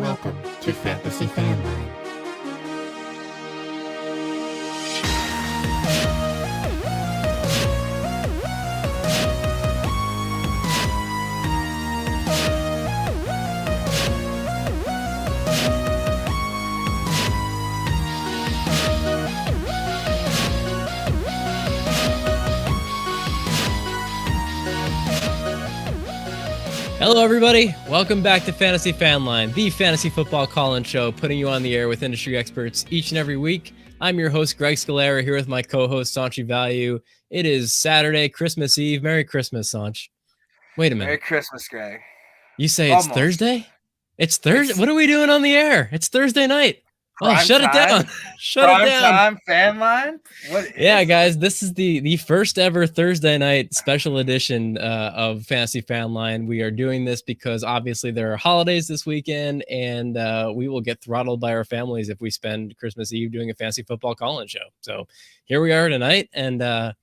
Welcome to Fantasy Fanline. Hello, everybody. Welcome back to Fantasy Fanline, the fantasy football call-in show, putting you on the air with industry experts each and every week. I'm your host, Greg Scalera, here with my co-host, Sanchi Value. It is Saturday, Christmas Eve. Merry Christmas, Sanch. Wait a minute. Merry Christmas, Greg. You say it's Thursday? It's Thursday? What are we doing on the air? It's Thursday night. Oh, shut it down. Shut it down. Prime Fanline? Yeah, guys, this is the first ever Thursday night special edition of Fantasy Fanline. We are doing this because obviously there are holidays this weekend, and we will get throttled by our families if we spend Christmas Eve doing a fantasy football call-in show. So here we are tonight, and I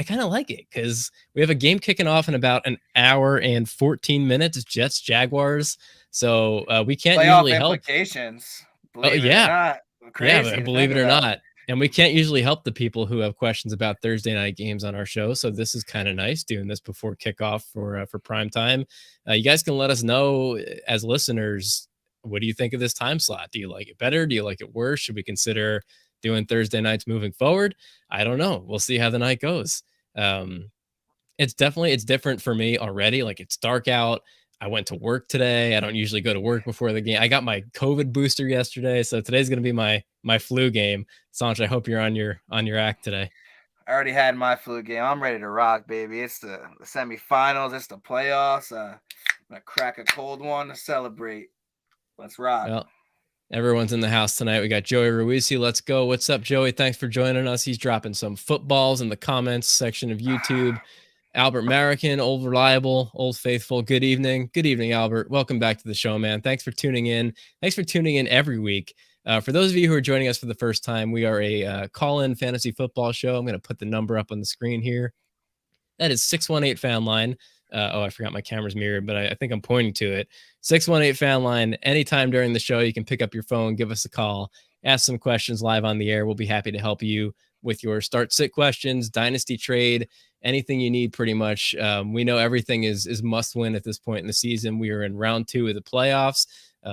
kind of like it because we have a game kicking off in about an hour and 14 minutes. Jets, Jaguars. So we can't usually help. Implications. Believe it or not. And we can't usually help the people who have questions about Thursday night games on our show. So this is kind of nice doing this before kickoff for prime time. You guys can let us know as listeners, what do you think of this time slot? Do you like it better? Do you like it worse? Should we consider doing Thursday nights moving forward? I don't know. We'll see how the night goes. It's different for me already. Like, it's dark out. I went to work today. I don't usually go to work before the game. I got my COVID booster yesterday, so today's going to be my flu game. Sanch, I hope you're on your act today. I already had my flu game. I'm ready to rock, baby. It's the semifinals. It's the playoffs. I'm going to crack a cold one to celebrate. Let's rock. Well, everyone's in the house tonight. We got Joey Ruizzi. Let's go. What's up, Joey? Thanks for joining us. He's dropping some footballs in the comments section of YouTube. Albert Marican, old reliable, old faithful. Good evening. Good evening, Albert. Welcome back to the show, man. Thanks for tuning in. Thanks for tuning in every week. For those of you who are joining us for the first time, we are a call-in fantasy football show. I'm going to put the number up on the screen here. That is 618 Fanline. I forgot my camera's mirrored, but I think I'm pointing to it. 618 Fanline. Anytime during the show, you can pick up your phone, give us a call, ask some questions live on the air. We'll be happy to help you with your start-sit questions, dynasty trade, anything you need pretty much. We know everything is must-win at this point in the season. We are in round 2 of the playoffs.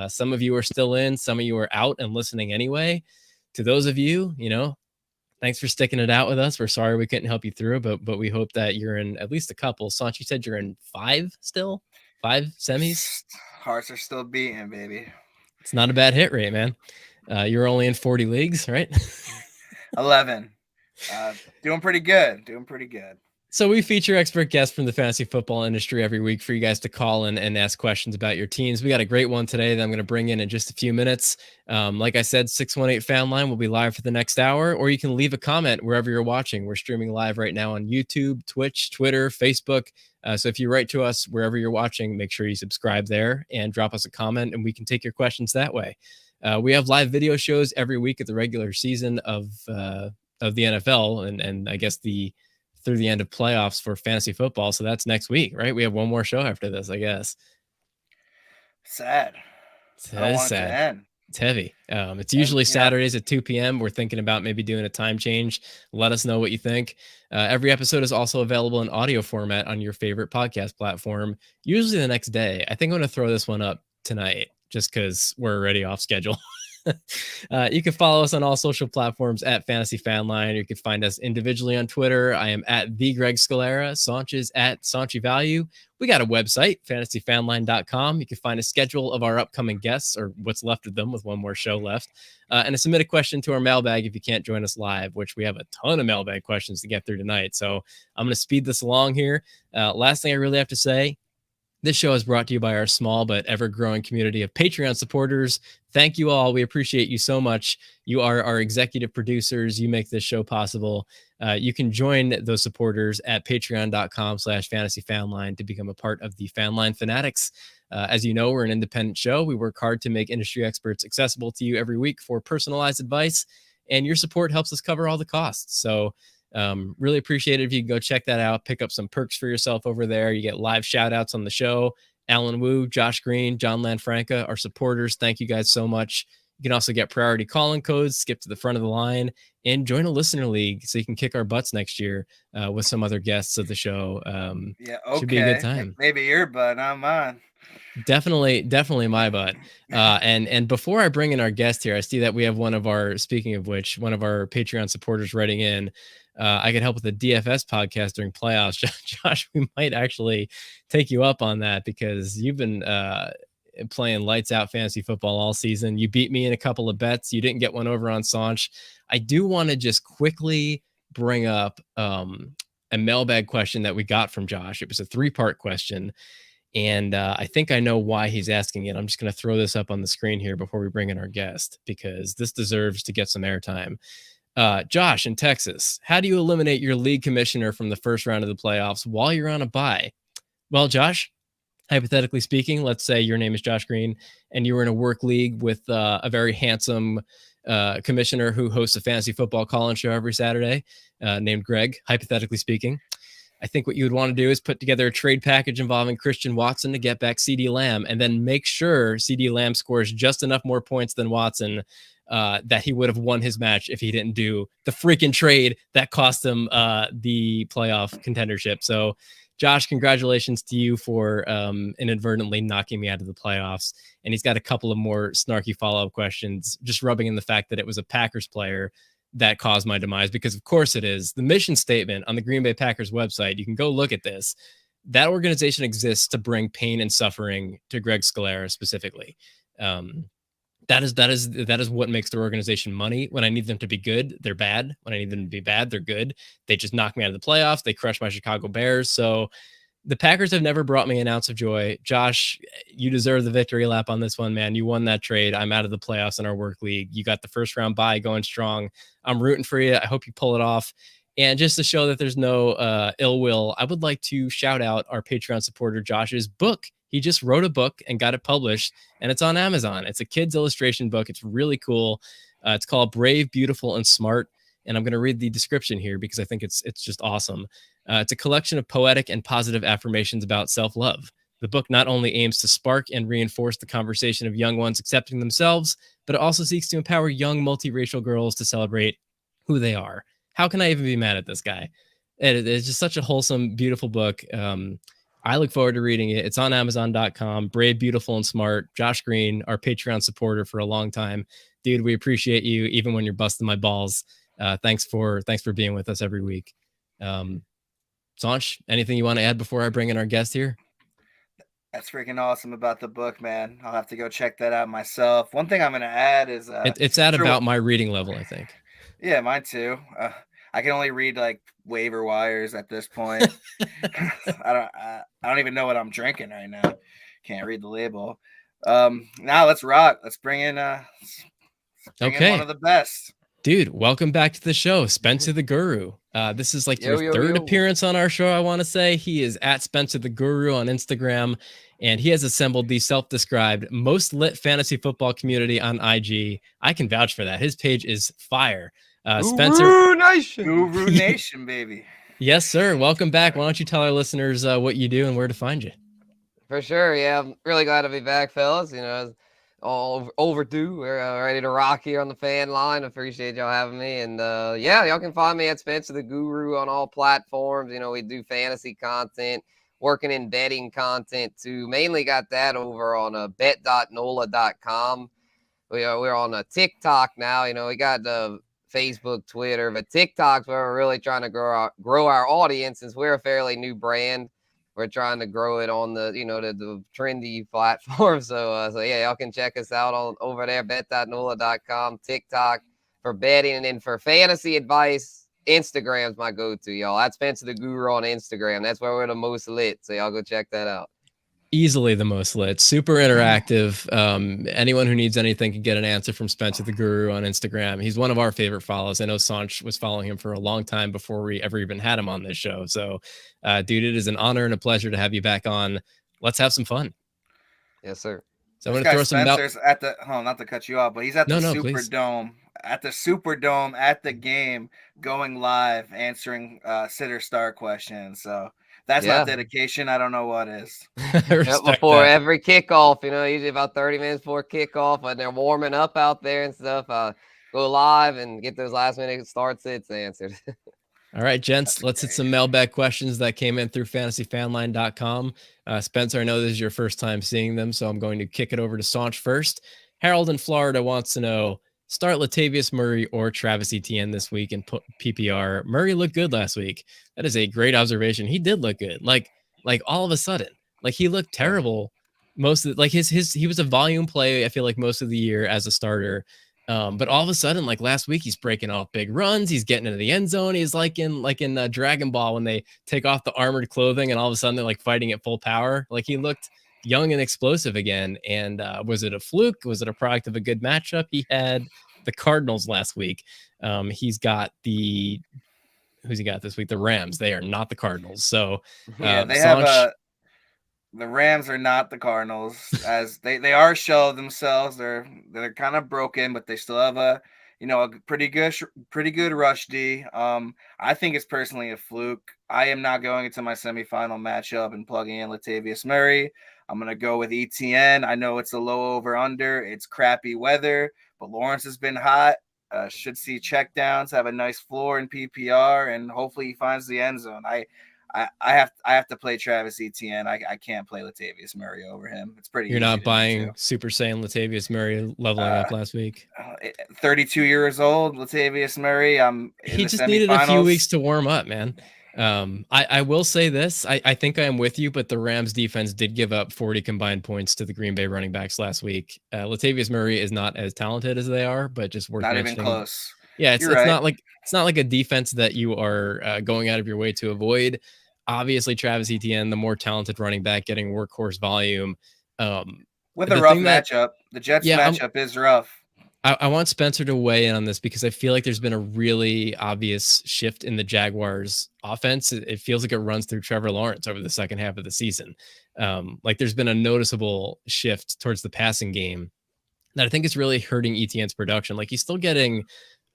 Some of you are still in. Some of you are out and listening anyway. To those of you, thanks for sticking it out with us. We're sorry we couldn't help you through, but we hope that you're in at least a couple. Sanch, you said you're in 5 still? 5 semis? Hearts are still beating, baby. It's not a bad hit rate, man. You're only in 40 leagues, right? 11. Doing pretty good. So we feature expert guests from the fantasy football industry every week for you guys to call and ask questions about your teams. We got a great one today that I'm going to bring in just a few minutes. Like I said, 618 Fanline will be live for the next hour, or you can leave a comment wherever you're watching. We're streaming live right now on YouTube, Twitch, Twitter, Facebook. So if you write to us wherever you're watching, make sure you subscribe there and drop us a comment, and we can take your questions that way. We have live video shows every week at the regular season of the NFL, and I guess through the end of playoffs for fantasy football. So that's next week, right? We have one more show after this, I guess. Sad. It's sad. It's heavy. It's usually Saturdays at 2 p.m. We're thinking about maybe doing a time change. Let us know what you think. Every episode is also available in audio format on your favorite podcast platform, usually the next day. I think I'm going to throw this one up tonight just because we're already off schedule. You can follow us on all social platforms at Fantasy Fanline. You can find us individually on Twitter. I am at the Greg Scalera. Sanch is at Sanchy Value. We got a website, fantasyfanline.com. You can find a schedule of our upcoming guests, or what's left of them with one more show left, and submit a question to our mailbag if you can't join us live, which we have a ton of mailbag questions to get through tonight. So I'm going to speed this along here. Last thing I really have to say, this show is brought to you by our small but ever-growing community of Patreon supporters. Thank you all. We appreciate you so much. You are our executive producers. You make this show possible. You can join those supporters at patreon.com/fantasyfanline to become a part of the Fanline Fanatics. As you know, we're an independent show. We work hard to make industry experts accessible to you every week for personalized advice, and your support helps us cover all the costs. So really appreciate it if you can go check that out, pick up some perks for yourself over there. You get live shout outs on the show Alan Wu, Josh Green, John Lanfranca, our supporters. Thank you guys so much. You can also get priority calling codes, skip to the front of the line, and join a listener league so you can kick our butts next year with some other guests of the show. Yeah, okay. Should be a good time. Maybe your butt, not mine. Definitely my butt. And before I bring in our guest here, I see that we have one of our, speaking of which, one of our Patreon supporters writing in. I could help with the DFS podcast during playoffs. Josh, we might actually take you up on that because you've been playing lights out fantasy football all season. You beat me in a couple of bets. You didn't get one over on Sanch. I do want to just quickly bring up a mailbag question that we got from Josh. It was a 3-part question. And I think I know why he's asking it. I'm just going to throw this up on the screen here before we bring in our guest, because this deserves to get some airtime. Josh in Texas, how do you eliminate your league commissioner from the first round of the playoffs while you're on a bye? Well, Josh, hypothetically speaking, let's say your name is Josh Green and you were in a work league with a very handsome commissioner who hosts a fantasy football call-in show every Saturday named Greg, hypothetically speaking. I think what you would want to do is put together a trade package involving Christian Watson to get back CeeDee Lamb, and then make sure CeeDee Lamb scores just enough more points than Watson that he would have won his match if he didn't do the freaking trade that cost him the playoff contendership. So, Josh, congratulations to you for inadvertently knocking me out of the playoffs. And he's got a couple of more snarky follow-up questions, just rubbing in the fact that it was a Packers player that caused my demise, because of course it is. The mission statement on the Green Bay Packers website, you can go look at this. That organization exists to bring pain and suffering to Greg Scalera specifically. That is what makes their organization money. When I need them to be good, they're bad. When I need them to be bad, they're good. They just knock me out of the playoffs. They crush my Chicago Bears. So the Packers have never brought me an ounce of joy. Josh, you deserve the victory lap on this one, man. You won that trade. I'm out of the playoffs in our work league. You got the first round bye going strong. I'm rooting for you. I hope you pull it off. And just to show that there's no ill will, I would like to shout out our Patreon supporter, Josh's book. He just wrote a book and got it published, and it's on Amazon. It's a kid's illustration book. It's really cool. It's called Brave, Beautiful, and Smart. And I'm going to read the description here because I think it's just awesome. It's a collection of poetic and positive affirmations about self-love. The book not only aims to spark and reinforce the conversation of young ones accepting themselves, but it also seeks to empower young multiracial girls to celebrate who they are. How can I even be mad at this guy? It's just such a wholesome, beautiful book. I look forward to reading it. It's on Amazon.com. Brave, Beautiful, and Smart. Josh Green, our Patreon supporter for a long time. Dude, we appreciate you even when you're busting my balls. Thanks for being with us every week. Sanch, anything you want to add before I bring in our guest here? That's freaking awesome about the book, man. I'll have to go check that out myself. One thing I'm going to add is it's at about my reading level, I think. Yeah, mine too. I can only read like waiver wires at this point. I don't even know what I'm drinking right now. Can't read the label. Now let's rock. Let's bring in in one of the best. Dude, welcome back to the show, Spencer the Guru. This is like your third appearance on our show, I want to say. He is at Spencer the Guru on Instagram, and he has assembled the self-described most lit fantasy football community on IG. I can vouch for that. His page is fire. Spencer, Guru Nation, baby. Yes, sir. Welcome back. Why don't you tell our listeners what you do and where to find you? For sure. Yeah, I'm really glad to be back, fellas. You know, all overdue. We're ready to rock here on the fan line. Appreciate y'all having me. And yeah, y'all can find me at Spencer the Guru on all platforms. You know, we do fantasy content, working in betting content too. Mainly got that over on bet.nola.com. We're on a TikTok now. You know, we got Facebook, Twitter, but TikTok's where we're really trying to grow our audience, since we're a fairly new brand. We're trying to grow it on the trendy platform. So yeah, y'all can check us out over there, bet.nola.com, TikTok for betting, and then for fantasy advice, Instagram's my go-to, y'all. That's Spencer the Guru on Instagram. That's where we're the most lit. So y'all go check that out. Easily the most lit, super interactive. Anyone who needs anything can get an answer from Spencer the Guru on Instagram. He's one of our favorite follows. I know Sanch was following him for a long time before we ever even had him on this show. So, dude, it is an honor and a pleasure to have you back on. Let's have some fun. Yes, sir. So I'm going to throw some. Spencer's at the not to cut you off, but he's at the Superdome. At the Superdome at the game, going live, answering sitter star questions. So that's Yeah. not dedication. I don't know what is. Respect Before that. every kickoff, usually about 30 minutes before kickoff, when they're warming up out there and stuff, go live and get those last minute start sits answered. All right, gents, That's let's hit great. some mailbag questions that came in through fantasyfanline.com. Spencer, I know this is your first time seeing them, so I'm going to kick it over to Saunch first. Harold in Florida wants to know, start Latavius Murray or Travis Etienne this week in PPR. Murray looked good last week. That is a great observation. He did look good. Like all of a sudden, like he looked terrible most of the, like he was a volume play, I feel like most of the year as a starter. But all of a sudden, like last week, he's breaking off big runs. He's getting into the end zone. He's like in Dragon Ball when they take off the armored clothing and all of a sudden they're like fighting at full power. Like he looked young and explosive again. And was it a fluke? Was it a product of a good matchup? He had the Cardinals last week. He's got who's he got this week? The Rams. They are not the Cardinals. So Yeah, they Sanch, have the Rams are not the Cardinals, as they are show themselves. They're kind of broken, but they still have a pretty good rush D. I think it's personally a fluke. I am not going into my semifinal matchup and plugging in Latavius Murray. I'm gonna go with ETN. I know it's a low over under. It's crappy weather, but Lawrence has been hot. Should see checkdowns, have a nice floor in PPR, and hopefully he finds the end zone. I have to play Travis Etienne. I can't play Latavius Murray over him. It's pretty. you're easy not to buying do. Super Saiyan Latavius Murray leveling up last week. 32 years old, Latavius Murray. He just needed a few weeks to warm up, man. I will say this. I think I am with you, but the Rams defense did give up 40 combined points to the Green Bay running backs last week. Latavius Murray is not as talented as they are, but just worth Not mentioning. even close. Yeah, it's right. not like a defense that you are going out of your way to avoid. Obviously, Travis Etienne, the more talented running back, getting workhorse volume. With a rough matchup, the Jets matchup is rough. I want Spencer to weigh in on this because I feel like there's been a really obvious shift in the Jaguars offense. It feels like it runs through Trevor Lawrence over the second half of the season. Like there's been a noticeable shift towards the passing game that I think is really hurting Etienne's production. Like he's still getting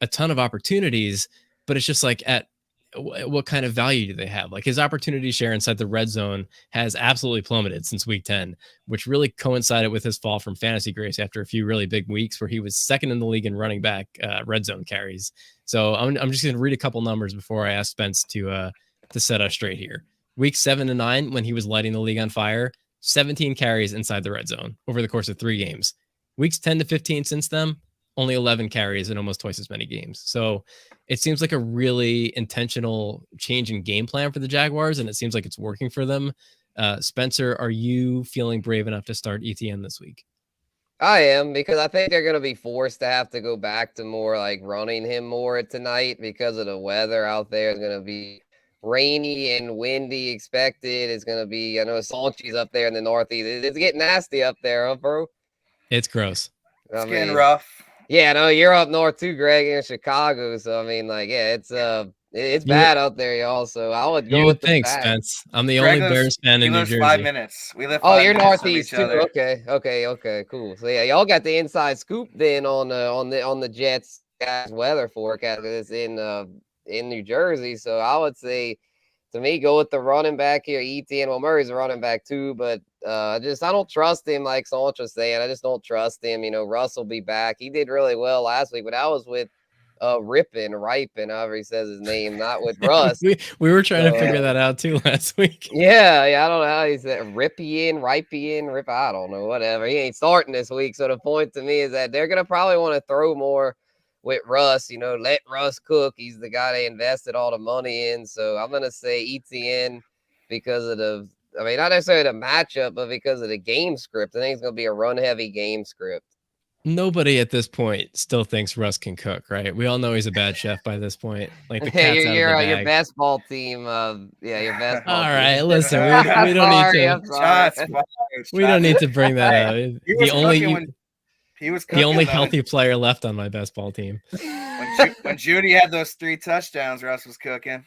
a ton of opportunities, but it's just like at what kind of value do they have? Like his opportunity share inside the red zone has absolutely plummeted since week 10, which really coincided with his fall from fantasy grace after a few really big weeks where he was second in the league in running back red zone carries. So I'm just going to read a couple numbers before I ask Spence to set us straight here. Week 7 to 9, when he was lighting the league on fire, 17 carries inside the red zone over the course of 3 games. Weeks 10 to 15 since then, only 11 carries in almost twice as many games. So it seems like a really intentional change in game plan for the Jaguars, and it seems like it's working for them. Spencer, are you feeling brave enough to start ETN this week? I am, because I think they're going to be forced to have to go back to more like running him more tonight because of the weather out there. It's going to be rainy and windy expected. It's going to be, I know Salchi's up there in the Northeast. It's getting nasty up there, huh, bro? It's gross. It's getting rough. Yeah, no, you're up north too, Greg, in Chicago. So I mean, like, yeah, it's bad out there, y'all. So I would go with the back. Spence. I'm the only Bears fan in New Jersey. 5 minutes. We live. Oh, you're northeast too. Okay, cool. So yeah, y'all got the inside scoop then on the Jets guys weather forecast. It's in New Jersey. So I would say, to me, go with the running back here, ETN. Well, Murray's a running back too, but I don't trust him, like Sanch was saying. I just don't trust him. Russ will be back. He did really well last week, but I was with Ripon, however he says his name, not with Russ. we were trying to figure that out too last week. Yeah, I don't know how he said Ripien, I don't know, whatever. He ain't starting this week. So the point to me is that they're gonna probably want to throw more with Russ, let Russ cook. He's the guy they invested all the money in. So I'm going to say ETN because of not necessarily the matchup, but because of the game script. I think it's going to be a run-heavy game script. Nobody at this point still thinks Russ can cook, right? We all know he's a bad chef by this point. Like the cat's out of the bag. Your best ball team. Your best ball all team. right, listen, we don't need to bring that up. He was the only healthy player left on my best ball team. When Judy had those 3 touchdowns, Russ was cooking.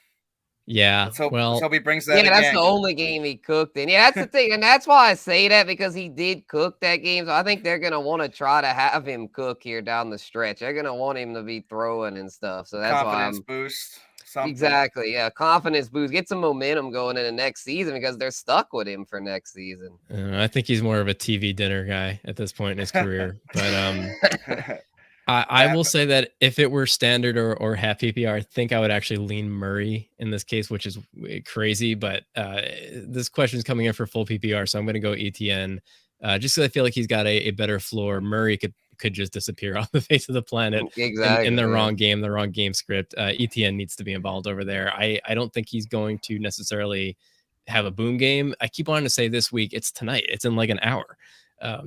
Yeah. Let's hope he brings that. Yeah, again. That's the only game he cooked in. Yeah, that's the thing. And that's why I say that, because he did cook that game. So I think they're going to want to try to have him cook here down the stretch. They're going to want him to be throwing and stuff. So that's confidence boost. something. Exactly. Yeah. Confidence boost. Get some momentum going into next season because they're stuck with him for next season. I think he's more of a TV dinner guy at this point in his career. But I will say that if it were standard or half PPR, I think I would actually lean Murray in this case, which is crazy. But this question is coming in for full PPR, so I'm going to go ETN just because I feel like he's got a better floor. Murray could just disappear off the face of the planet in the wrong game script. ETN needs to be involved over there. I don't think he's going to necessarily have a boom game. I keep wanting to say this week. It's tonight. It's in like an hour.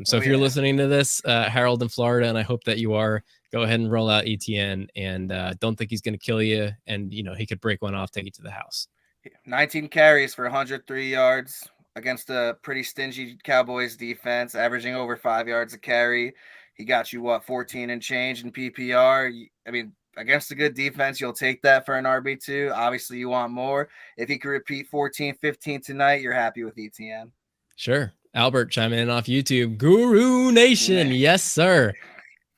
So if you're listening to this, Harold in Florida, and I hope that you are, go ahead and roll out ETN, and don't think he's going to kill you. And, he could break one off, take you to the house. 19 carries for 103 yards against a pretty stingy Cowboys defense, averaging over 5 yards a carry. He got you, 14 and change in PPR. I mean, against a good defense, you'll take that for an RB2. Obviously, you want more. If he could repeat 14, 15 tonight, you're happy with ETN. Sure. Albert chiming in off YouTube. Guru Nation. Yes, sir.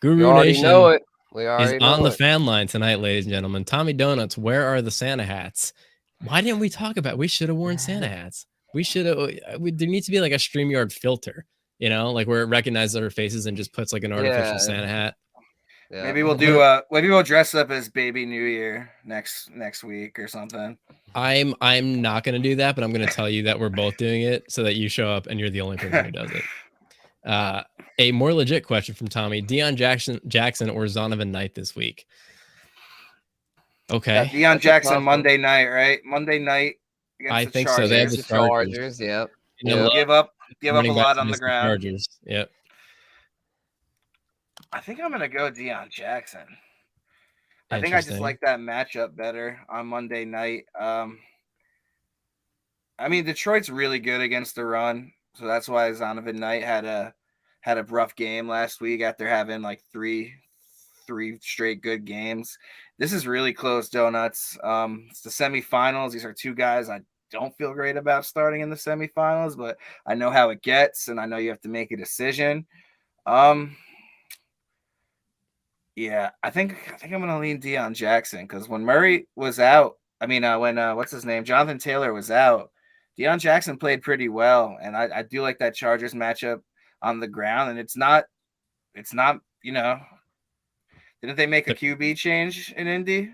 Guru Nation know it. is on the fan line tonight, ladies and gentlemen. Tommy Donuts, where are the Santa hats? Why didn't we talk about it? We should have worn Santa hats. We should have. There needs to be like a StreamYard filter, like where it recognizes our faces and just puts like an artificial Santa hat. Yeah. Maybe we'll dress up as Baby New Year next week or something. I'm not going to do that, but I'm going to tell you that we're both doing it so that you show up and you're the only person who does it. A more legit question from Tommy: Deion Jackson or Zonovan Knight this week? Okay, yeah, Deion Jackson Monday night, right? Monday night. I think so. They have the Chargers. Yep. Give up a lot on the ground. Chargers. Yep. I think I'm gonna go Deion Jackson. I think I just like that matchup better on Monday night. I mean, Detroit's really good against the run, so that's why Zonovan Knight had a rough game last week after having like three straight good games. This is really close, Donuts. It's the semifinals. These are two guys I don't feel great about starting in the semifinals, but I know how it gets, and I know you have to make a decision. Yeah, I think I'm gonna lean Deion Jackson because when Murray was out, when what's his name, Jonathan Taylor was out, Deion Jackson played pretty well, and I do like that Chargers matchup on the ground. And it's not, didn't they make a QB change in Indy?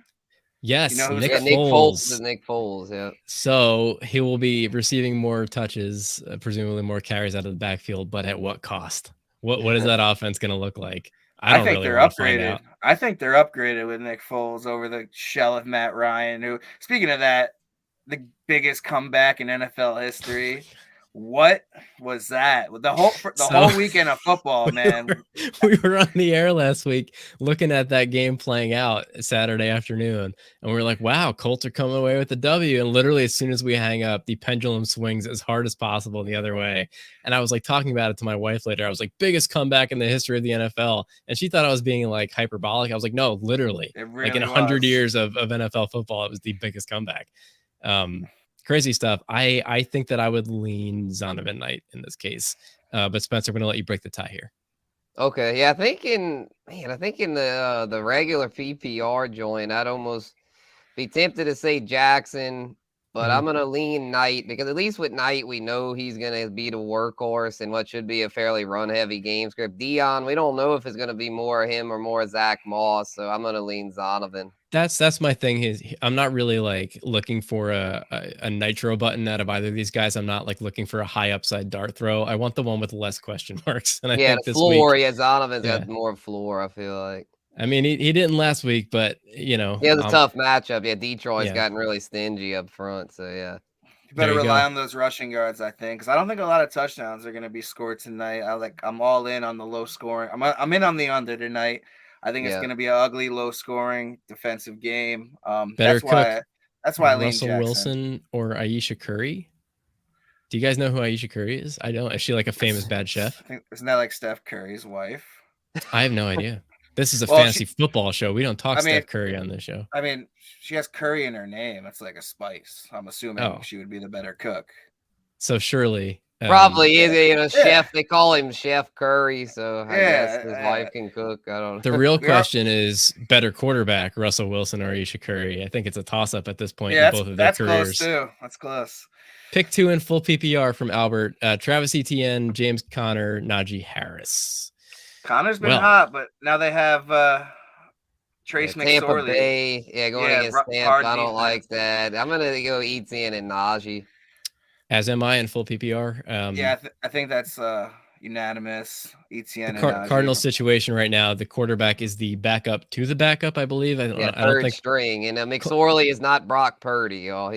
Yes, Nick Foles. Nick Foles, yeah. So he will be receiving more touches, presumably more carries out of the backfield, but at what cost? What is that offense going to look like? I think they're upgraded. I think they're upgraded with Nick Foles over the shell of Matt Ryan, who, speaking of that, the biggest comeback in NFL history. What was that? The whole weekend of football, man. We were on the air last week looking at that game playing out Saturday afternoon, and we were like, wow, Colts are coming away with the W. And literally as soon as we hang up, the pendulum swings as hard as possible the other way. And I was like talking about it to my wife later. I was like, biggest comeback in the history of the NFL. And she thought I was being like hyperbolic. I was like, no, literally. Really like in 100 years of NFL football, it was the biggest comeback. Crazy stuff. I think that I would lean Zonovan Knight in this case. But Spencer, I'm going to let you break the tie here. Okay. Yeah, I think in the regular PPR joint, I'd almost be tempted to say Jackson, but I'm going to lean Knight because at least with Knight, we know he's going to be the workhorse in what should be a fairly run-heavy game script. Deion, we don't know if it's going to be more him or more Zach Moss, so I'm going to lean Zonovan. That's my thing. I'm not really like looking for a nitro button out of either of these guys. I'm not like looking for a high upside dart throw. I want the one with less question marks. And I think the floor. Zonovan's got more floor, I feel like. I mean, he didn't last week, but he has a tough matchup. Yeah, Detroit's gotten really stingy up front, so yeah. You better rely on those rushing yards, I think, because I don't think a lot of touchdowns are going to be scored tonight. I'm all in on the low scoring. I'm in on the under tonight. I think it's going to be an ugly, low-scoring defensive game. That's why I lean Russell Jackson. Wilson or Aisha Curry. Do you guys know who Aisha Curry is? I don't. Is she like a famous bad chef? Isn't that like Steph Curry's wife? I have no idea. This is a fantasy football show. We don't talk Steph Curry on this show. I mean, she has curry in her name. It's like a spice. I'm assuming she would be the better cook. So surely Probably is, Yeah. Chef. They call him Chef Curry, so I guess his Yeah, wife can cook. I don't The know. real We are- question is better quarterback, Russell Wilson or Aisha Curry. I think it's a toss-up at this point in Yeah, both of their that's close careers. too. That's close. Pick 2 in full PPR from Albert. Travis Etienne, James Conner, Najee Harris. Connor's been Well, hot, but now they have Trace Tampa McSorley. Bay, going against Tampa. hard I don't like defense. that. I'm gonna go Etienne and Najee. as am I in full PPR. Yeah, I think that's unanimous. The Etienne and Najee. Cardinal situation right now, the quarterback is the backup to the backup, I believe. I don't Third think string, and McSorley is not Brock Purdy, y'all.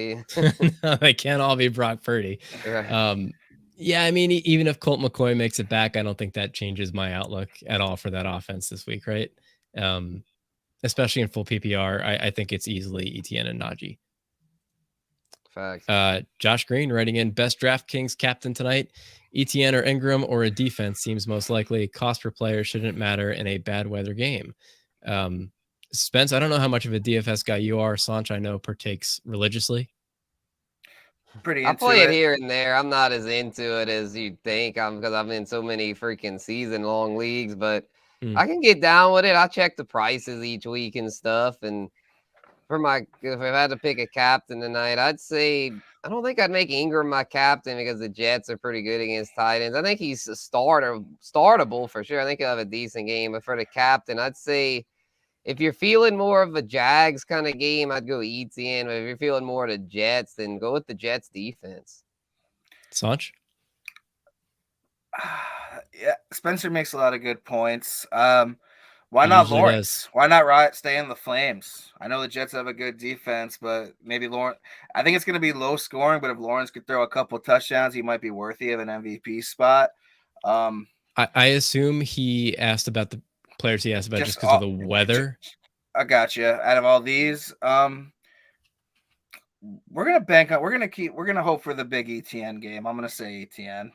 no, they can't all be Brock Purdy. Yeah, I mean, even if Colt McCoy makes it back, I don't think that changes my outlook at all for that offense this week, right? Especially in full PPR, I think it's easily Etienne and Najee. Facts. Josh Green writing in best DraftKings captain tonight. Etienne or Ingram or a defense seems most likely. Cost per player shouldn't matter in a bad weather game. Spence, I don't know how much of a DFS guy you are. Sanch, I know, partakes religiously. Pretty I into play it it here and there. I'm not as into it as you'd think. Because I'm in so many freaking season-long leagues, but I can get down with it. I check the prices each week and stuff. And if I had to pick a captain tonight, I'd say I don't think I'd make Ingram my captain because the Jets are pretty good against tight ends. I think he's a startable for sure. I think he'll have a decent game. But for the captain, I'd say if you're feeling more of a Jags kind of game, I'd go Etienne. But if you're feeling more of the Jets, then go with the Jets defense. Sanch? Yeah, Spencer makes a lot of good points. Why not Lawrence? Why not stay in the Flames? I know the Jets have a good defense, but maybe Lawrence. I think it's going to be low scoring, but if Lawrence could throw a couple touchdowns, he might be worthy of an MVP spot. I assume he asked about the players he asked about just because of the weather. I got you. Out of all these, we're gonna bank on. We're gonna hope for the big ETN game. I'm gonna say ETN.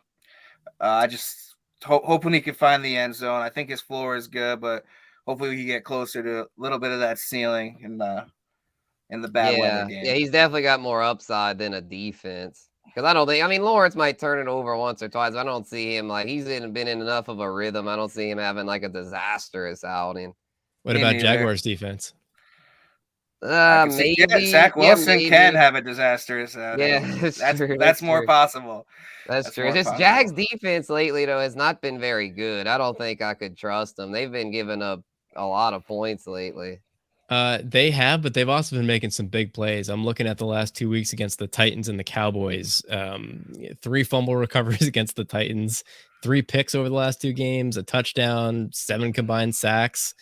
I just hoping he can find the end zone. I think his floor is good, but hopefully we can get closer to a little bit of that ceiling in the bad weather game. Yeah, he's definitely got more upside than a defense. Because I mean, Lawrence might turn it over once or twice. But I don't see him he's been in enough of a rhythm. I don't see him having a disastrous outing. What about Jaguars defense? Maybe Zach Wilson can have a disastrous outing. Yeah, that's more possible. That's true. Just Jags defense lately though has not been very good. I don't think I could trust them. They've been giving up a lot of points lately. They have, but they've also been making some big plays. I'm looking at the last 2 weeks against the Titans and the Cowboys. 3 fumble recoveries against the Titans, 3 picks over the last 2 games, a touchdown, 7 combined sacks,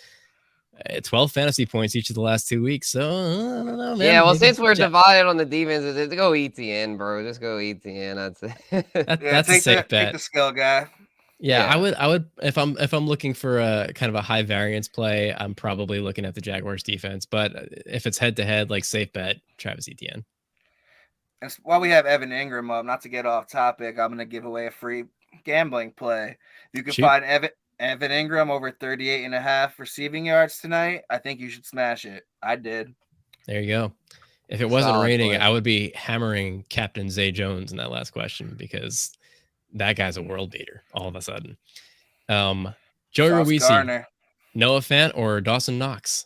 12 fantasy points each of the last 2 weeks. So I don't know, man. Yeah, well, since we're divided on the defenses, go ETN, bro. Just go ETN. I'd say that's a safe bet. Take the skill guy. Yeah, I would if I'm looking for a kind of a high variance play, I'm probably looking at the Jaguars defense. But if it's head to head, safe bet, Travis Etienne. And while we have Evan Ingram up, not to get off topic, I'm going to give away a free gambling play. You can find Evan Ingram over 38.5 receiving yards tonight. I think you should smash it. I did. There you go. If it wasn't raining, I would be hammering Captain Zay Jones in that last question because that guy's a world beater all of a sudden. Joey Ruisi, Noah Fant, or Dawson Knox?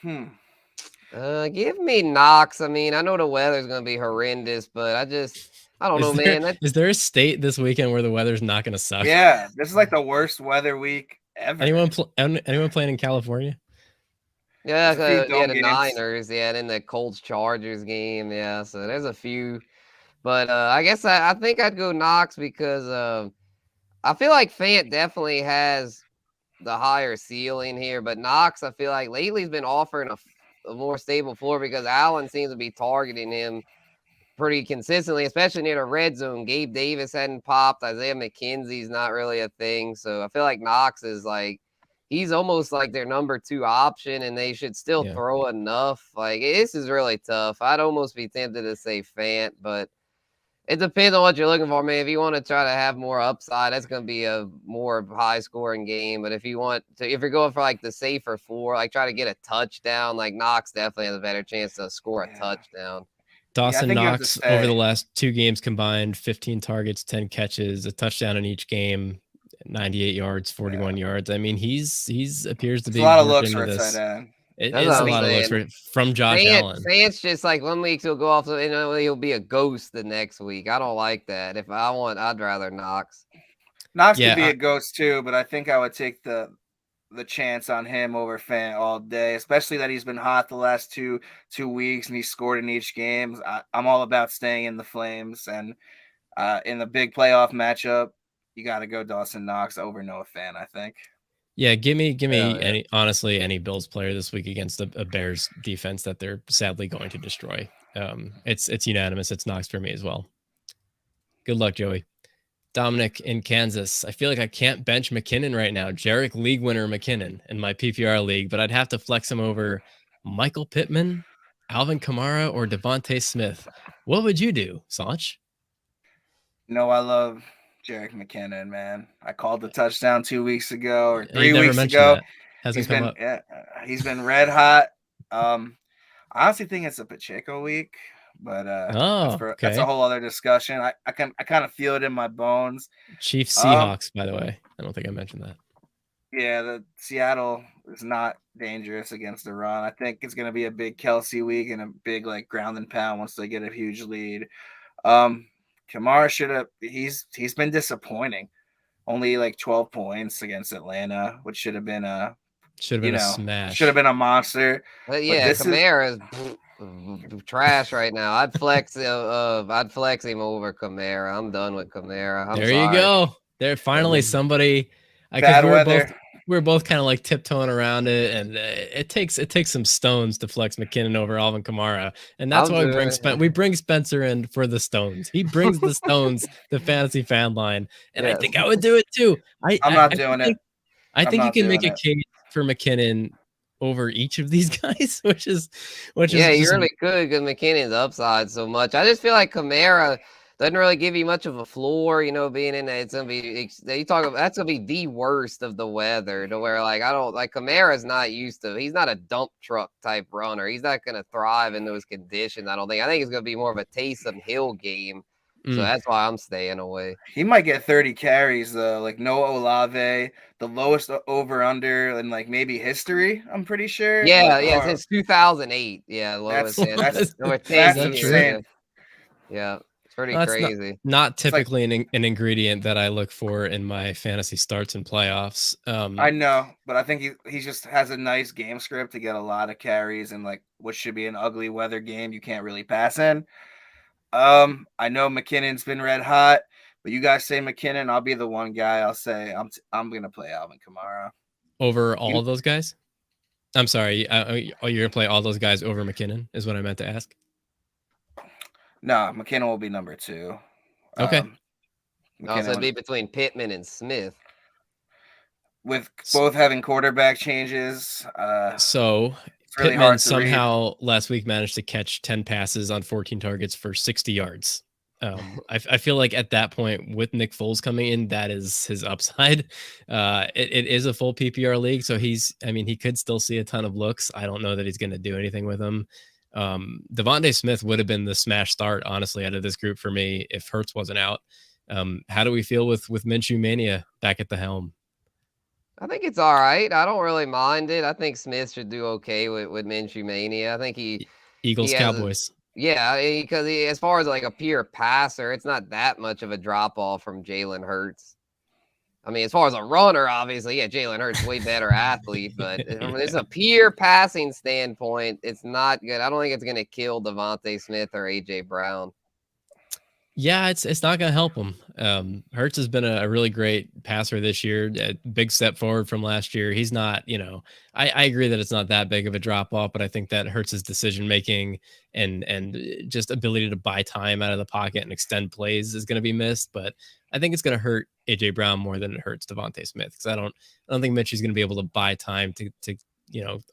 Give me Knox. I mean, I know the weather's going to be horrendous, but I don't know, man. Is there a state this weekend where the weather's not going to suck? Yeah, this is the worst weather week ever. Anyone playing in California? Yeah, the Niners, and then the Colts Chargers game, so there's a few. But I guess I think I'd go Knox because I feel like Fant definitely has the higher ceiling here, but Knox, I feel like lately has been offering a more stable floor because Allen seems to be targeting him pretty consistently, especially near the red zone. Gabe Davis hadn't popped. Isaiah McKenzie's not really a thing. So I feel like Knox is he's almost like their number 2 option, and they should still throw enough. This is really tough. I'd almost be tempted to say Fant, but it depends on what you're looking for, man. If you want to try to have more upside, that's going to be a more high-scoring game. But if you're going for the safer floor, try to get a touchdown, Knox definitely has a better chance to score a touchdown. Dawson think you have to Knox over the stay. last 2 games combined, 15 targets, 10 catches, a touchdown in each game, 98 yards, 41 yards. I mean, he's appears to It's a be lot of worked looks into for a tight this. end. It That's is what a I'm lot of looks saying. from Josh Allen. Fant's just like 1 week he'll go off, he'll be a ghost the next week. I don't like that. I'd rather Knox. Knox Yeah, could be a ghost too, but I think I would take the chance on him over Fant all day, especially that he's been hot the last two weeks and he scored in each game. I'm all about staying in the Flames, and in the big playoff matchup, you got to go Dawson Knox over Noah Fant, I think. Yeah, give me yeah. any Bills player this week against a Bears defense that they're sadly going to destroy. It's unanimous. It's Knox for me as well. Good luck, Joey. Dominic in Kansas. I feel like I can't bench McKinnon right now. Jarek league winner McKinnon in my PPR league, but I'd have to flex him over Michael Pittman, Alvin Kamara, or Devontae Smith. What would you do, Sanch? No, I love Jarek McKinnon, man. I called the touchdown 2 weeks ago or 3 never weeks mentioned ago. that. Hasn't come up. He's been red hot. I honestly think it's a Pacheco week, but that's a whole other discussion. I kind of feel it in my bones. Chiefs Seahawks, by the way. I don't think I mentioned that. Yeah, the Seattle is not dangerous against the run. I think it's going to be a big Kelsey week and a big like ground and pound once they get a huge lead. Kamara should have. He's been disappointing. Only like 12 points against Atlanta, which should have been a smash. Should have been a monster. But yeah, Kamara is trash right now. I'd flex him over Kamara. I'm done with Kamara. There you go. There finally somebody. Bad weather. We're both kind of like tiptoeing around it, and it takes some stones to flex McKinnon over Alvin Kamara, and that's why we bring Spencer in for the stones. He brings the stones to Fantasy Fanline, and I think I would do it too. I'm not doing it. I think you can make a case for McKinnon over each of these guys, which is you really could because McKinnon's upside so much. I just feel like Kamara doesn't really give you much of a floor, being in there. It's gonna be that's gonna be the worst of the weather to where Kamara's not used to. He's not a dump truck type runner. He's not gonna thrive in those conditions. I think it's gonna be more of a Taysom Hill game. So that's why I'm staying away. He might get 30 carries though, like Noah Olave, the lowest over under in like maybe history. I'm pretty sure. Yeah, since 2008. Yeah, lowest. That's insane. Yeah. Pretty crazy. Not typically an ingredient that I look for in my fantasy starts and playoffs. I know, but I think he just has a nice game script to get a lot of carries and like what should be an ugly weather game you can't really pass in. I know McKinnon's been red hot, but you guys say McKinnon, I'll be the one guy. I'll say I'm gonna play Alvin Kamara over all of those guys. I'm sorry, you're gonna play all those guys over McKinnon is what I meant to ask. No, McKinnon will be number 2. Okay. Also, it'd be between Pittman and Smith. With both having quarterback changes. So really Pittman somehow last week managed to catch 10 passes on 14 targets for 60 yards. I feel like at that point with Nick Foles coming in, that is his upside. It is a full PPR league, so he could still see a ton of looks. I don't know that he's going to do anything with him. Devontae Smith would have been the smash start, honestly, out of this group for me if Hurts wasn't out. How do we feel with Minshew Mania back at the helm? I think it's all right. I don't really mind it. I think Smith should do okay with Minshew Mania. I think Eagles Cowboys. Because as far as like a pure passer, it's not that much of a drop off from Jalen Hurts. I mean, as far as a runner, obviously, Jalen Hurts way better athlete, but it's a pure passing standpoint. It's not good. I don't think it's going to kill Devontae Smith or AJ Brown. Yeah, it's not going to help him. Hurts has been a really great passer this year. A big step forward from last year. He's not, I agree that it's not that big of a drop off, but I think that Hurts' decision making and just ability to buy time out of the pocket and extend plays is going to be missed. But I think it's going to hurt AJ Brown more than it hurts Devontae Smith because I don't think Mitch is going to be able to buy time to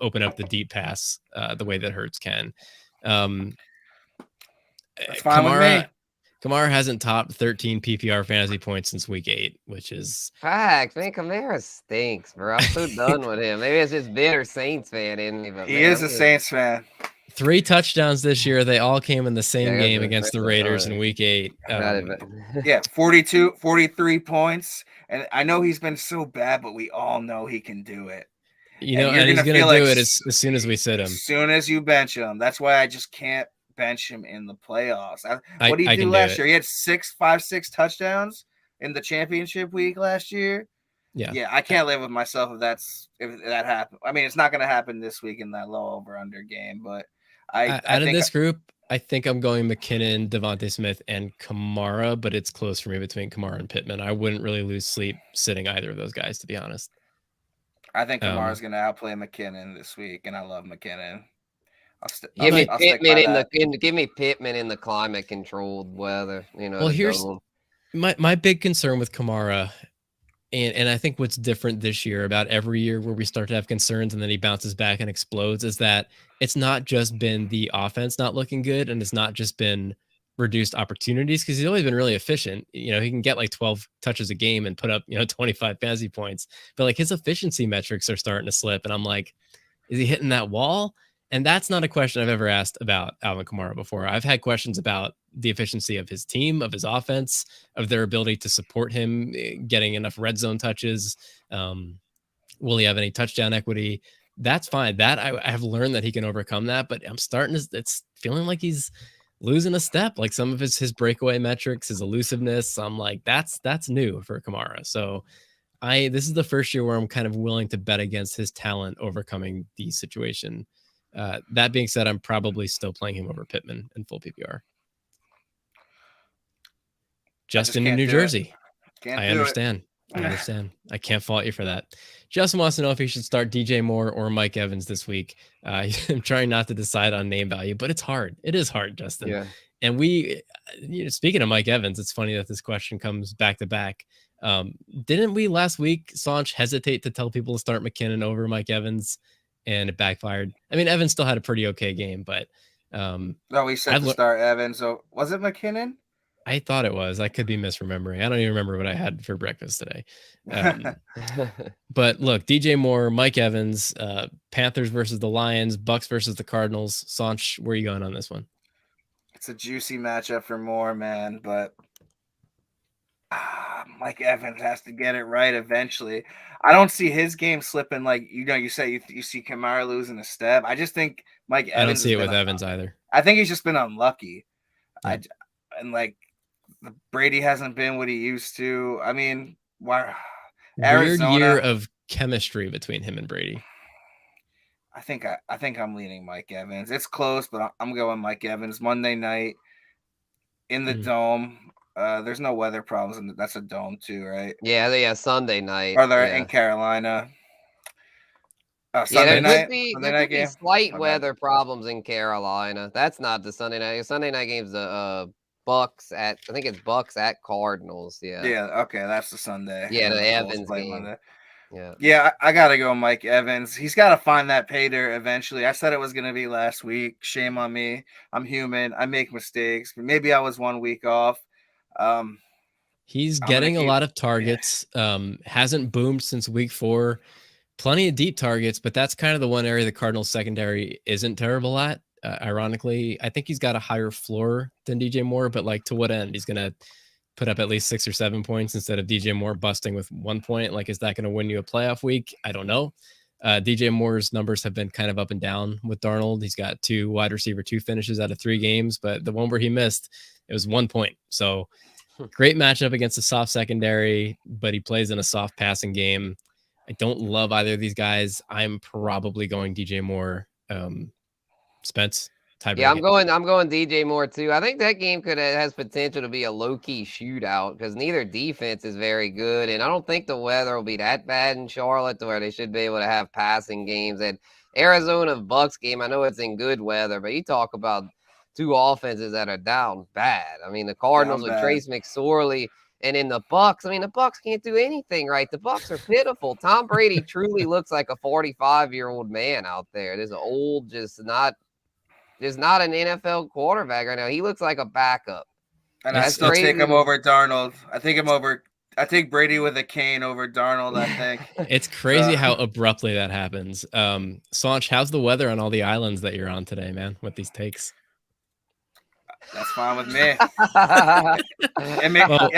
open up the deep pass the way that Hurts can. That's fine with me. Kamara hasn't topped 13 PPR fantasy points since week 8, which is facts. Man, Kamara stinks, bro. I'm so done with him. Maybe it's just bitter Saints fan in me. But he is a Saints fan. 3 touchdowns this year. They all came in the same game that's against the a Raiders ton. in week 8. Yeah, 43 points. And I know he's been so bad, but we all know he can do it. You And know, you're and he's gonna going to feel do like it as soon as we sit him. As soon as you bench him. That's why I just can't bench him in the playoffs. What did he do last year? He had 6 touchdowns in the championship week last year. Yeah, I can't live with myself if that happened. I mean, it's not going to happen this week in that low over/under game, but out of this group, I think I'm going McKinnon, Devontae Smith, and Kamara, but it's close for me between Kamara and Pittman. I wouldn't really lose sleep sitting either of those guys, to be honest. I think Kamara's going to outplay McKinnon this week, and I love McKinnon. Give me Pittman in the climate controlled weather. You know. Well, here's my big concern with Kamara. And I think what's different this year about every year where we start to have concerns and then he bounces back and explodes is that it's not just been the offense not looking good, and it's not just been reduced opportunities, because he's always been really efficient. You know, he can get like 12 touches a game and put up, 25 fantasy points, but like his efficiency metrics are starting to slip. And I'm like, is he hitting that wall? And that's not a question I've ever asked about Alvin Kamara before. I've had questions about the efficiency of his team, of his offense, of their ability to support him getting enough red zone touches. Will he have any touchdown equity? That's fine. That I have learned that he can overcome that, but I'm starting to, it's feeling like he's losing a step. Like some of his breakaway metrics, his elusiveness. I'm like, that's new for Kamara. So this is the first year where I'm kind of willing to bet against his talent overcoming the situation. That being said, I'm probably still playing him over Pittman in full PPR. Justin in New Jersey. I understand. I can't fault you for that. Justin wants to know if he should start DJ Moore or Mike Evans this week. I'm trying not to decide on name value, but it's hard. It is hard, Justin. Yeah. And speaking of Mike Evans, it's funny that this question comes back to back. Didn't we last week, Sanch, hesitate to tell people to start McKinnon over Mike Evans, and it backfired? I mean, Evans still had a pretty okay game, but no, we said to start Evans. So was it McKinnon? I thought it was. I could be misremembering. I don't even remember what I had for breakfast today. But look, DJ Moore, Mike Evans, Panthers versus the Lions, Bucks versus the Cardinals. Sanch, where are you going on this one? It's a juicy matchup for Moore, man, but Mike Evans has to get it right eventually. I don't see his game slipping like, you say you see Kamara losing a step. I just think Mike Evans. I don't see it with Evans either. I think he's just been unlucky. Yeah. Brady hasn't been what he used to. I mean, why? Weird year of chemistry between him and Brady. I think I'm leaning Mike Evans. It's close, but I'm going Mike Evans. Monday night in the dome. There's no weather problems, and that's a dome too, right? Yeah, Sunday night. Or they're in Carolina. Sunday night. There could be slight weather problems in Carolina. That's not the Sunday night. Sunday night game's the Bucks at, I think it's Bucks at Cardinals. Yeah. Yeah. Okay, that's the Sunday. Yeah, the Evans game. Monday. Yeah, I gotta go Mike Evans. He's got to find that pay dirt eventually. I said it was gonna be last week. Shame on me. I'm human. I make mistakes. Maybe I was 1 week off. He's getting a lot of targets. Hasn't boomed since week 4. Plenty of deep targets, but that's kind of the one area the Cardinals secondary isn't terrible at. Ironically, I think he's got a higher floor than DJ Moore, but like, to what end? He's going to put up at least 6 or 7 points instead of DJ Moore busting with 1 point. Like, is that going to win you a playoff week? I don't know. DJ Moore's numbers have been kind of up and down with Darnold. He's got 2 wide receiver 2 finishes out of 3 games, but the one where he missed, it was 1 point. So great matchup against a soft secondary, but he plays in a soft passing game. I don't love either of these guys. I'm probably going DJ Moore. Spence, yeah, I'm going DJ Moore too. I think that game has potential to be a low-key shootout because neither defense is very good, and I don't think the weather will be that bad in Charlotte to where they should be able to have passing games. And Arizona Bucks game, I know it's in good weather, but you talk about 2 offenses that are down bad. I mean, the Cardinals with Trace McSorley, and in the Bucks, I mean, the Bucks can't do anything right. The Bucks are pitiful. Tom Brady truly looks like a 45-year-old man out there. This old, just not an NFL quarterback right now. He looks like a backup. And I still take him over Darnold. I take him over I take Brady with a cane over Darnold. I think It's crazy So- how abruptly that happens. Sanch, how's the weather on all the islands that you're on today, man? With these takes. that's fine with me. Well,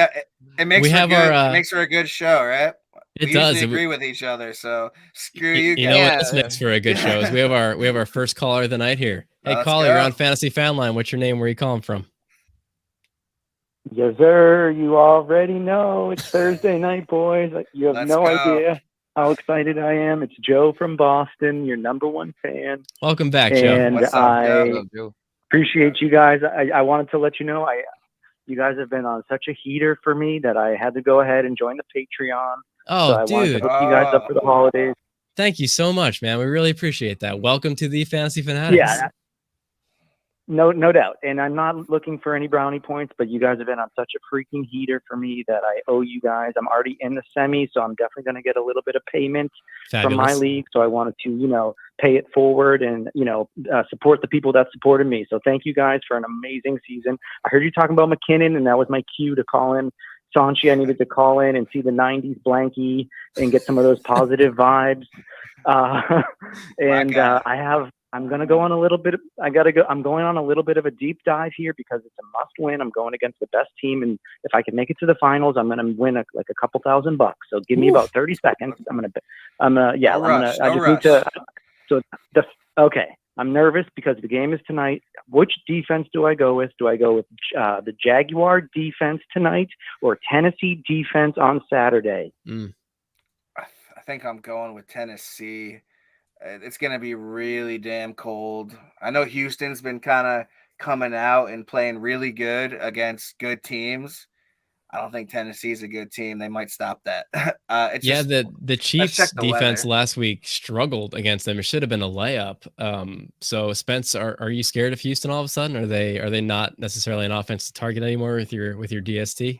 It makes we for have good. our, It makes for a good show, right? it We does. usually And agree with each other, so screw you you know guys. what else makes for a good show is we have our first caller of the night here. Hey, Let's caller, you're go. on Fantasy Fanline. What's your name? Where are you calling from? Yes, sir. You already know it's Thursday night, boys. You have Let's no go. idea how excited I am. It's Joe from Boston, your #1 fan. Welcome back, Joe. And What's up, I Joe? appreciate you guys. I wanted to let you know you guys have been on such a heater for me that I had to go ahead and join the Patreon. Oh, so I wanted to dude. hook you guys up for the holidays. Thank you so much, man. We really appreciate that. Welcome to the Fantasy Fanatics. Yeah. No doubt. And I'm not looking for any brownie points, but you guys have been on such a freaking heater for me that I owe you guys. I'm already in the semi, so I'm definitely going to get a little bit of payment from my league. So I wanted to, pay it forward and, support the people that supported me. So thank you guys for an amazing season. I heard you talking about McKinnon, and that was my cue to call in Sanchi. I needed to call in and see the 90s blankie and get some of those positive vibes. I'm going to go on a little bit. I'm going on a little bit of a deep dive here because it's a must win. I'm going against the best team. And if I can make it to the finals, I'm going to win a couple $1,000. So give me about 30 seconds. Okay. I'm nervous because the game is tonight. Which defense do I go with? Do I go with the Jaguar defense tonight or Tennessee defense on Saturday? I think I'm going with Tennessee. It's going to be really damn cold. I know Houston's been kind of coming out and playing really good against good teams. I don't think Tennessee's a good team. They might stop that. The Chiefs defense weather. last week struggled against them. It should have been a layup. So Spence, are you scared of Houston all of a sudden? Are they not necessarily an offensive target anymore with your DST?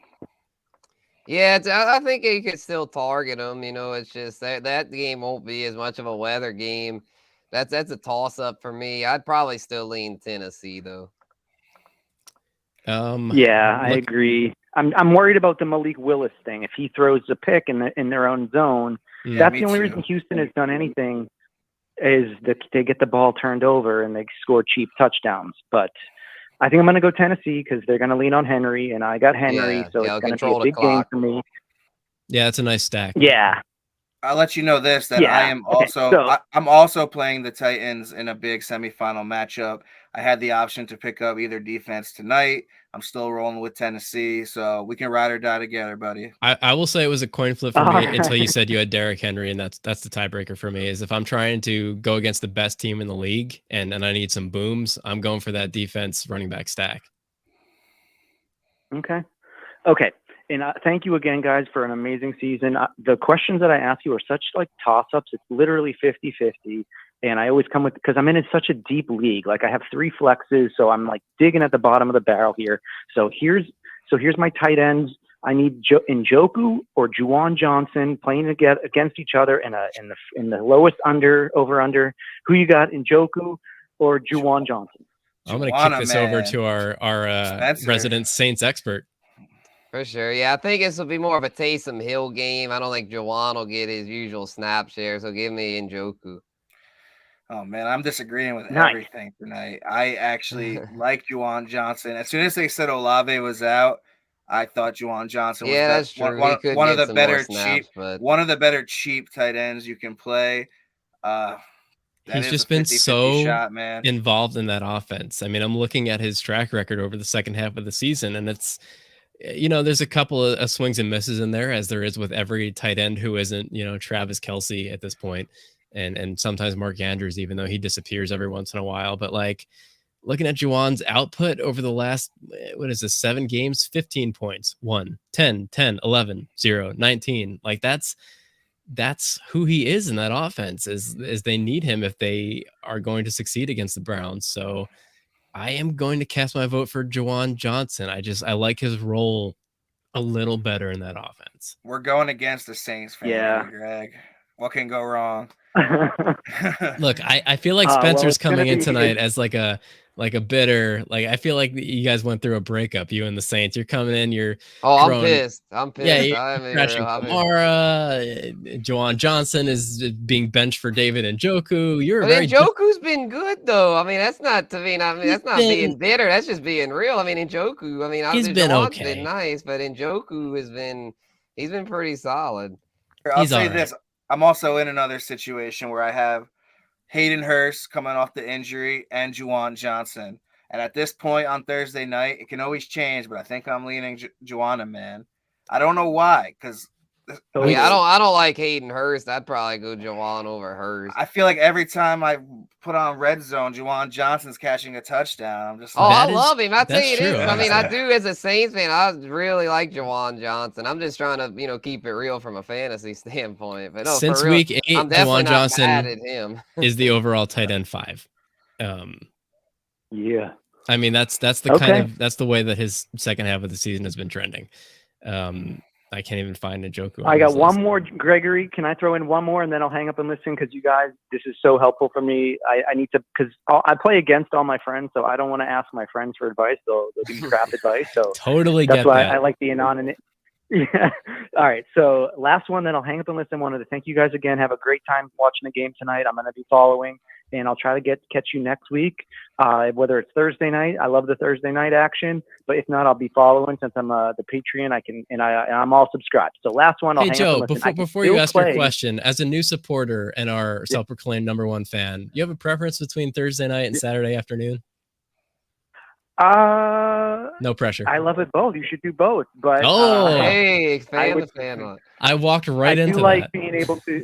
Yeah, I think you could still target them. It's just that game won't be as much of a weather game. That's a toss up for me. I'd probably still lean Tennessee though. I agree. I'm worried about the Malik Willis thing. If he throws a pick in their own zone, that's the only reason Houston has done anything is that they get the ball turned over and they score cheap touchdowns. But I think I'm going to go Tennessee because they're going to lean on Henry, and I got Henry, so it's going to be a big game for me. Yeah, it's a nice stack. Yeah. I'll let you know this, that I am I'm also playing the Titans in a big semifinal matchup. I had the option to pick up either defense tonight. I'm still rolling with Tennessee, so we can ride or die together, buddy. I will say it was a coin flip for me until you said you had Derrick Henry, and that's the tiebreaker for me. Is if I'm trying to go against the best team in the league and I need some booms, I'm going for that defense running back stack. Okay. And thank you again, guys, for an amazing season. The questions that I ask you are such toss-ups. It's literally 50-50. And I always come with, because I'm in such a deep league. I have 3 flexes, so I'm digging at the bottom of the barrel here. So here's my tight ends. I need Njoku or Juwan Johnson playing against each other in the lowest over under. Who you got, Njoku or Juwan Johnson? I'm going to kick this over to our resident Saints expert. For sure. Yeah, I think this will be more of a Taysom Hill game. I don't think Juwan will get his usual snap share, so give me Njoku. Oh, man, I'm disagreeing with everything tonight. I actually like Juwan Johnson. As soon as they said Olave was out, I thought Juwan Johnson was that's true. one of the better cheap tight ends you can play. He's just been so involved in that offense. I mean, I'm looking at his track record over the second half of the season, and it's, there's a couple of swings and misses in there, as there is with every tight end who isn't, Travis Kelce at this point, and sometimes Mark Andrews, even though he disappears every once in a while. But looking at Juwan's output over the last, 7 games, 15 points, 1, 10, 10, 11, 0, 19. That's who he is in that offense, is they need him if they are going to succeed against the Browns. So I am going to cast my vote for Juwan Johnson. I like his role a little better in that offense. We're going against the Saints fan, Greg. What can go wrong? Look, I feel like Well, Spencer's it's gonna coming in be- tonight as like a bitter, like I feel like you guys went through a breakup, you and the Saints. You're coming in, you're Oh, I'm throwing, pissed. I'm yeah, pissed. you're I'm crashing Kamara. Juwan Johnson is being benched for David Njoku. You're But very Njoku's been good though. I mean, that's not He's that's not been- being bitter. That's just being real. I mean, Njoku. I mean, He's been Juwan's okay. been nice, but Njoku he's been pretty solid. I'll He's say all right. this. I'm also in another situation where I have Hayden Hurst coming off the injury and Juwan Johnson. And at this point on Thursday night, it can always change, but I think I'm leaning Juwan, man. I don't know why, because Yeah, I don't like Hayden Hurst. I'd probably go Juwan over Hurst. I feel like every time I put on Red Zone, Juwan Johnson's catching a touchdown. I'm just Oh, like, That I is- love him. I tell that's you this. true, I mean, I honestly. do as a Saints fan. I really like Juwan Johnson. I'm just trying to, keep it real from a fantasy standpoint. But no, Since for real, week 8, I'm definitely Juwan not Johnson mad at him. is the overall tight end 5. Yeah. I mean, that's the Okay. that's the way that his second half of the season has been trending. I can't even find Njoku. I got one more, Gregory. Can I throw in one more and then I'll hang up and listen? Because you guys, this is so helpful for me. I need to, because I play against all my friends, so I don't want to ask my friends for advice. They'll give me crap advice. So Totally that's get why that. I like the anonymous. Yeah. All right. So last one, then I'll hang up and listen. Wanted to thank you guys again. Have a great time watching the game tonight. I'm going to be following, and I'll try to catch you next week. Whether it's Thursday night, I love the Thursday night action. But if not, I'll be following since I'm the Patreon. I'm all subscribed. So last one, I'll Hey hang Joe, up and listen. before you ask your question, as a new supporter and our self-proclaimed number one fan, you have a preference between Thursday night and Saturday afternoon? No pressure. I love it both. You should do both. But Hey, I expand would- the fan line. I walked right I into do like that. being able to.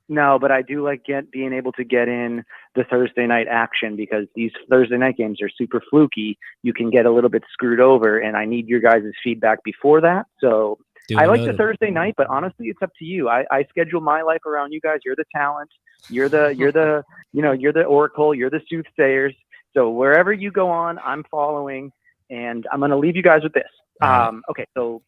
No, but I do like being able to get in the Thursday night action because these Thursday night games are super fluky. You can get a little bit screwed over, and I need your guys' feedback before that. So I like the Thursday night, but honestly, it's up to you. I schedule my life around you guys. You're the talent. You're the oracle. You're the soothsayers. So wherever you go on, I'm following, and I'm going to leave you guys with this. Okay, so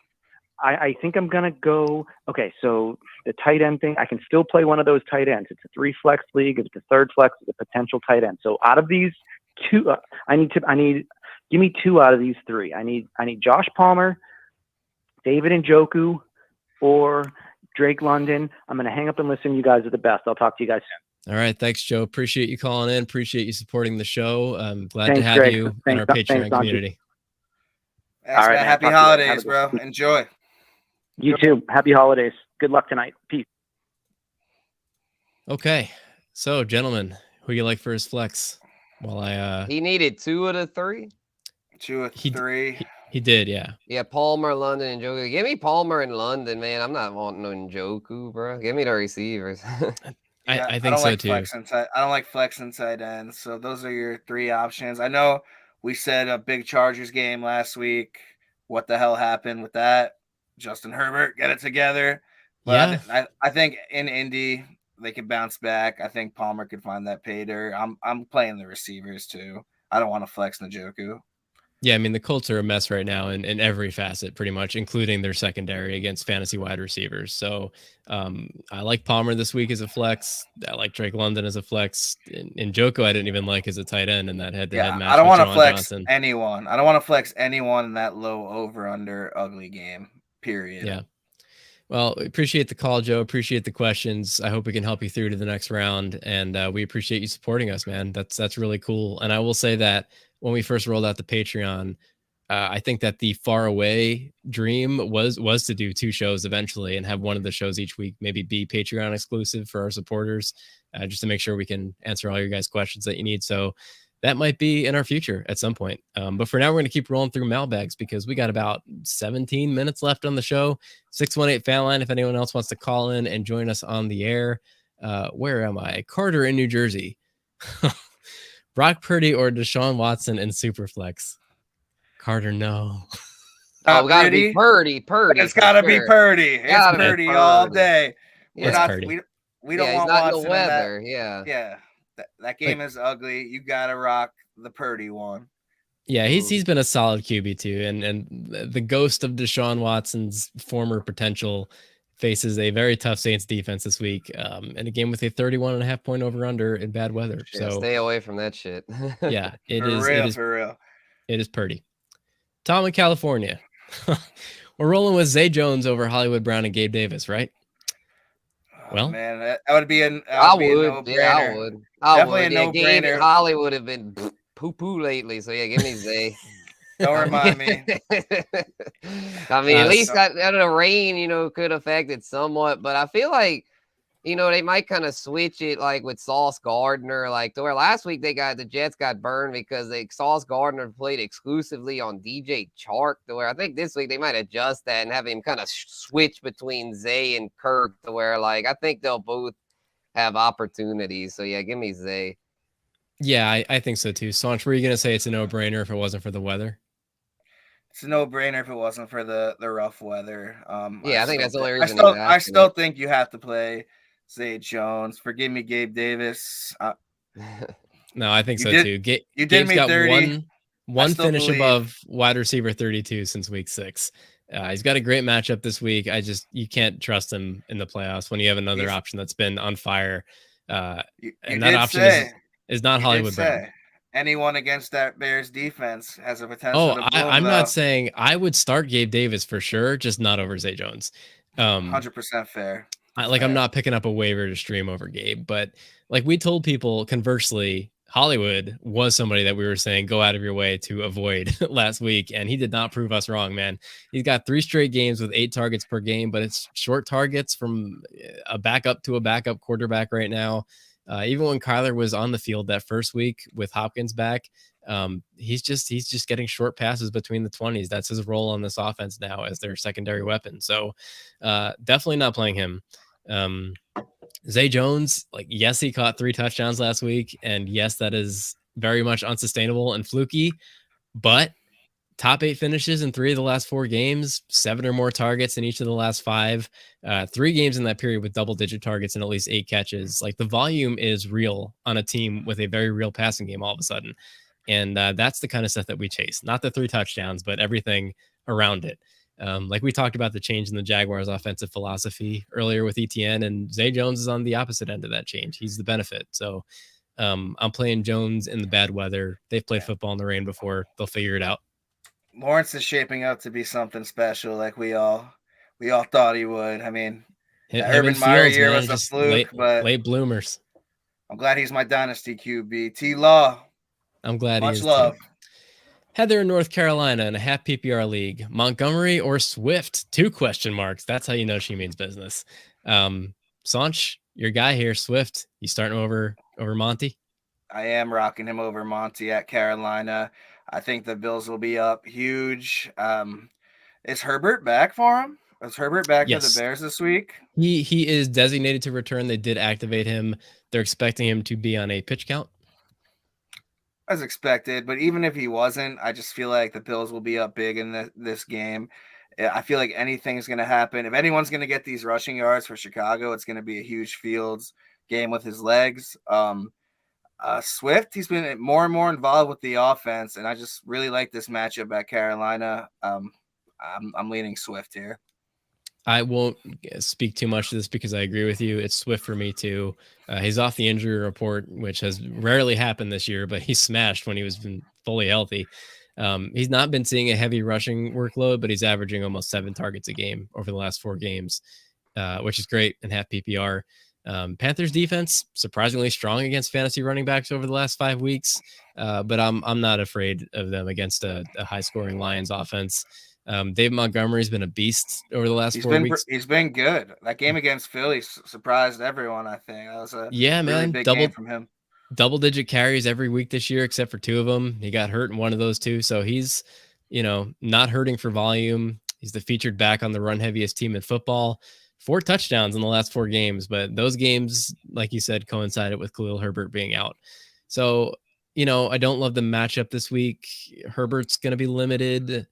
I think I'm going to go. Okay, so the tight end thing, I can still play one of those tight ends. It's a 3-flex league. If it's a third flex, it's a potential tight end. So out of these two, give me 2 out of these 3. I need Josh Palmer, David Njoku, or Drake London. I'm going to hang up and listen. You guys are the best. I'll talk to you guys soon. All right. Thanks, Joe. Appreciate you calling in. Appreciate you supporting the show. I'm glad to Thanks, have Greg. you in Thanks, our thanks, Patreon Don. community. Thanks, All right, man. man. Happy Talk to you later. Have a holidays, good bro. one. Enjoy. You too. Happy holidays. Good luck tonight. Peace. Okay. So, gentlemen, who you like for his flex? While He needed 2 of the 3. 2 or 3. he did, yeah. Yeah, Palmer, London, and Njoku. Give me Palmer and London, man. I'm not wanting no Njoku, bro. Give me the receivers. I think don't so like too. I don't like flex inside ends. So those are your 3 options. I know we said a big Chargers game last week. What the hell happened with that? Justin Herbert, get it together. But Yeah. I think in Indy they could bounce back. I think Palmer could find that pay dirt. I'm playing the receivers too. I don't want to flex Njoku. Yeah, I mean, the Colts are a mess right now in every facet, pretty much, including their secondary against fantasy wide receivers. So I like Palmer this week as a flex. I like Drake London as a flex. In Njoku, I didn't even like as a tight end in that head-to-head match. I don't want to flex anyone. I don't want to flex anyone in that low over-under ugly game, period. Yeah. Well, appreciate the call, Joe. Appreciate the questions. I hope we can help you through to the next round. And we appreciate you supporting us, man. That's really cool. And I will say that when we first rolled out the Patreon, I think that the far away dream was to do 2 shows eventually and have one of the shows each week maybe be Patreon exclusive for our supporters, just to make sure we can answer all your guys' questions that you need. So that might be in our future at some point. But for now, we're going to keep rolling through mailbags because we got about 17 minutes left on the show. 618 Fanline, if anyone else wants to call in and join us on the air. Where am I? Carter in New Jersey. Brock Purdy or Deshaun Watson in Superflex? Carter, no. Oh, we gotta be Purdy. It's gotta be Purdy. It's Purdy all day. Yeah, we don't want not Watson no weather. Yeah. That game is ugly. You gotta rock the Purdy one. Yeah, he's been a solid QB too, and the ghost of Deshaun Watson's former potential faces a very tough Saints defense this week, in a game with a 31.5 point over under in bad weather. Yeah, So stay away from that shit. yeah, For real. it is pretty. Tom in California. We're rolling with Zay Jones over Hollywood Brown and Gabe Davis, right? Oh, Well, man, that would be a I no-brainer. would. Yeah, I would. Definitely a Yeah, Gabe no-brainer. and Holly would have been poo-poo lately. So, yeah, give me Zay. Don't remind me. I mean, at least so- that the rain, could affect it somewhat. But I feel like, they might kind of switch it like with Sauce Gardner, like to where last week the Jets got burned because Sauce Gardner played exclusively on DJ Chark, to where I think this week they might adjust that and have him kind of switch between Zay and Kirk, to where like I think they'll both have opportunities. So yeah, give me Zay. yeah, I think so too. Sanch, were you gonna say it's a no-brainer if it wasn't for the weather? It's a no-brainer if it wasn't for the rough weather. Yeah, I think that's the only I reason. I still think you have to play Zay Jones. Forgive me, Gabe Davis. No, I think You so did- too. you did Gabe's me got 30. one still finish believe. above wide receiver 32 since week 6. He's got a great matchup this week. You can't trust him in the playoffs when you have another He's- option that's been on fire. You And that did option say, is not you Hollywood did Brown. say anyone against that Bears defense has a potential Oh, to bloom, I'm though. not saying I would start Gabe Davis for sure, just not over Zay Jones. 100% fair. I'm not picking up a waiver to stream over Gabe, but like we told people, conversely, Hollywood was somebody that we were saying go out of your way to avoid last week, and he did not prove us wrong, man. He's got 3 straight games with 8 targets per game, but it's short targets from a backup to a backup quarterback right now. Even when Kyler was on the field that first week with Hopkins back, he's just getting short passes between the 20s. That's his role on this offense now as their secondary weapon. So definitely not playing him. Zay Jones, like, yes, he caught 3 touchdowns last week, and yes, that is very much unsustainable and fluky, but top 8 finishes in 3 of the last 4 games, 7 or more targets in each of the last 5, 3 games in that period with double-digit targets and at least 8 catches. Like, the volume is real on a team with a very real passing game all of a sudden, and that's the kind of stuff that we chase. Not the 3 touchdowns, but everything around it. Like we talked about the change in the Jaguars' offensive philosophy earlier with ETN, and Zay Jones is on the opposite end of that change. He's the benefit. So I'm playing Jones in the bad weather. They've played football in the rain before. They'll figure it out. Lawrence is shaping up to be something special, like we all thought he would. I mean, the Urban Meyer year was a fluke, but late bloomers. I'm glad he's my dynasty QB. T Law. I'm glad Much he is love. too. Heather in North Carolina in a half PPR league. Montgomery or Swift? 2 question marks. That's how you know she means business. Sanch, your guy here, Swift. You starting over Monty? I am rocking him over Monty at Carolina. I think the Bills will be up huge. Is Herbert back for him? Is Herbert back for the Bears this week? He is designated to return. They did activate him. They're expecting him to be on a pitch count. As expected, but even if he wasn't, I just feel like the Bills will be up big in this game. I feel like anything's going to happen. If anyone's going to get these rushing yards for Chicago, it's going to be a huge Fields game with his legs. Swift, he's been more and more involved with the offense, and I just really like this matchup at Carolina. I'm leaning Swift here. I won't speak too much to this because I agree with you. It's Swift for me too. He's off the injury report, which has rarely happened this year, but he smashed when he was been fully healthy. He's not been seeing a heavy rushing workload, but he's averaging almost 7 targets a game over the last 4 games, which is great in half PPR. Panthers defense surprisingly strong against fantasy running backs over the last 5 weeks, but I'm not afraid of them against a high scoring Lions offense. Dave Montgomery's been a beast over the last 4 weeks. He's been good. That game against Philly surprised everyone. I think that was a really big game from him. Double-digit carries every week this year, except for 2 of them. He got hurt in one of those 2, so he's not hurting for volume. He's the featured back on the run heaviest team in football. 4 touchdowns in the last 4 games, but those games, like you said, coincided with Khalil Herbert being out. So I don't love the matchup this week. Herbert's going to be limited.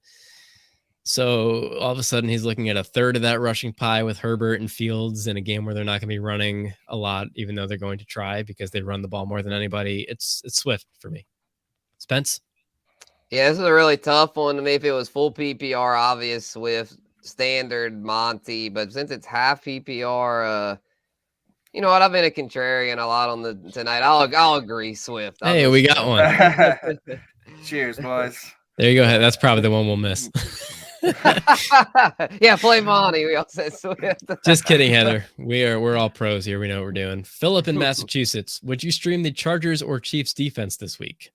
So all of a sudden he's looking at a third of that rushing pie with Herbert and Fields in a game where they're not going to be running a lot, even though they're going to try because they run the ball more than anybody. It's Swift for me. Spence? Yeah, this is a really tough one to me. If it was full PPR, obvious Swift. standard Monty, but since it's half PPR, you know what? I've been a contrarian a lot on the tonight. I'll agree, Swift. Hey, we got one. Cheers, boys. There you go. That's probably the one we'll miss. Yeah, play Monty. We all said Swift. Just kidding, Heather. We're all pros here. We know what we're doing. Philip in Massachusetts. Would you stream the Chargers or Chiefs defense this week?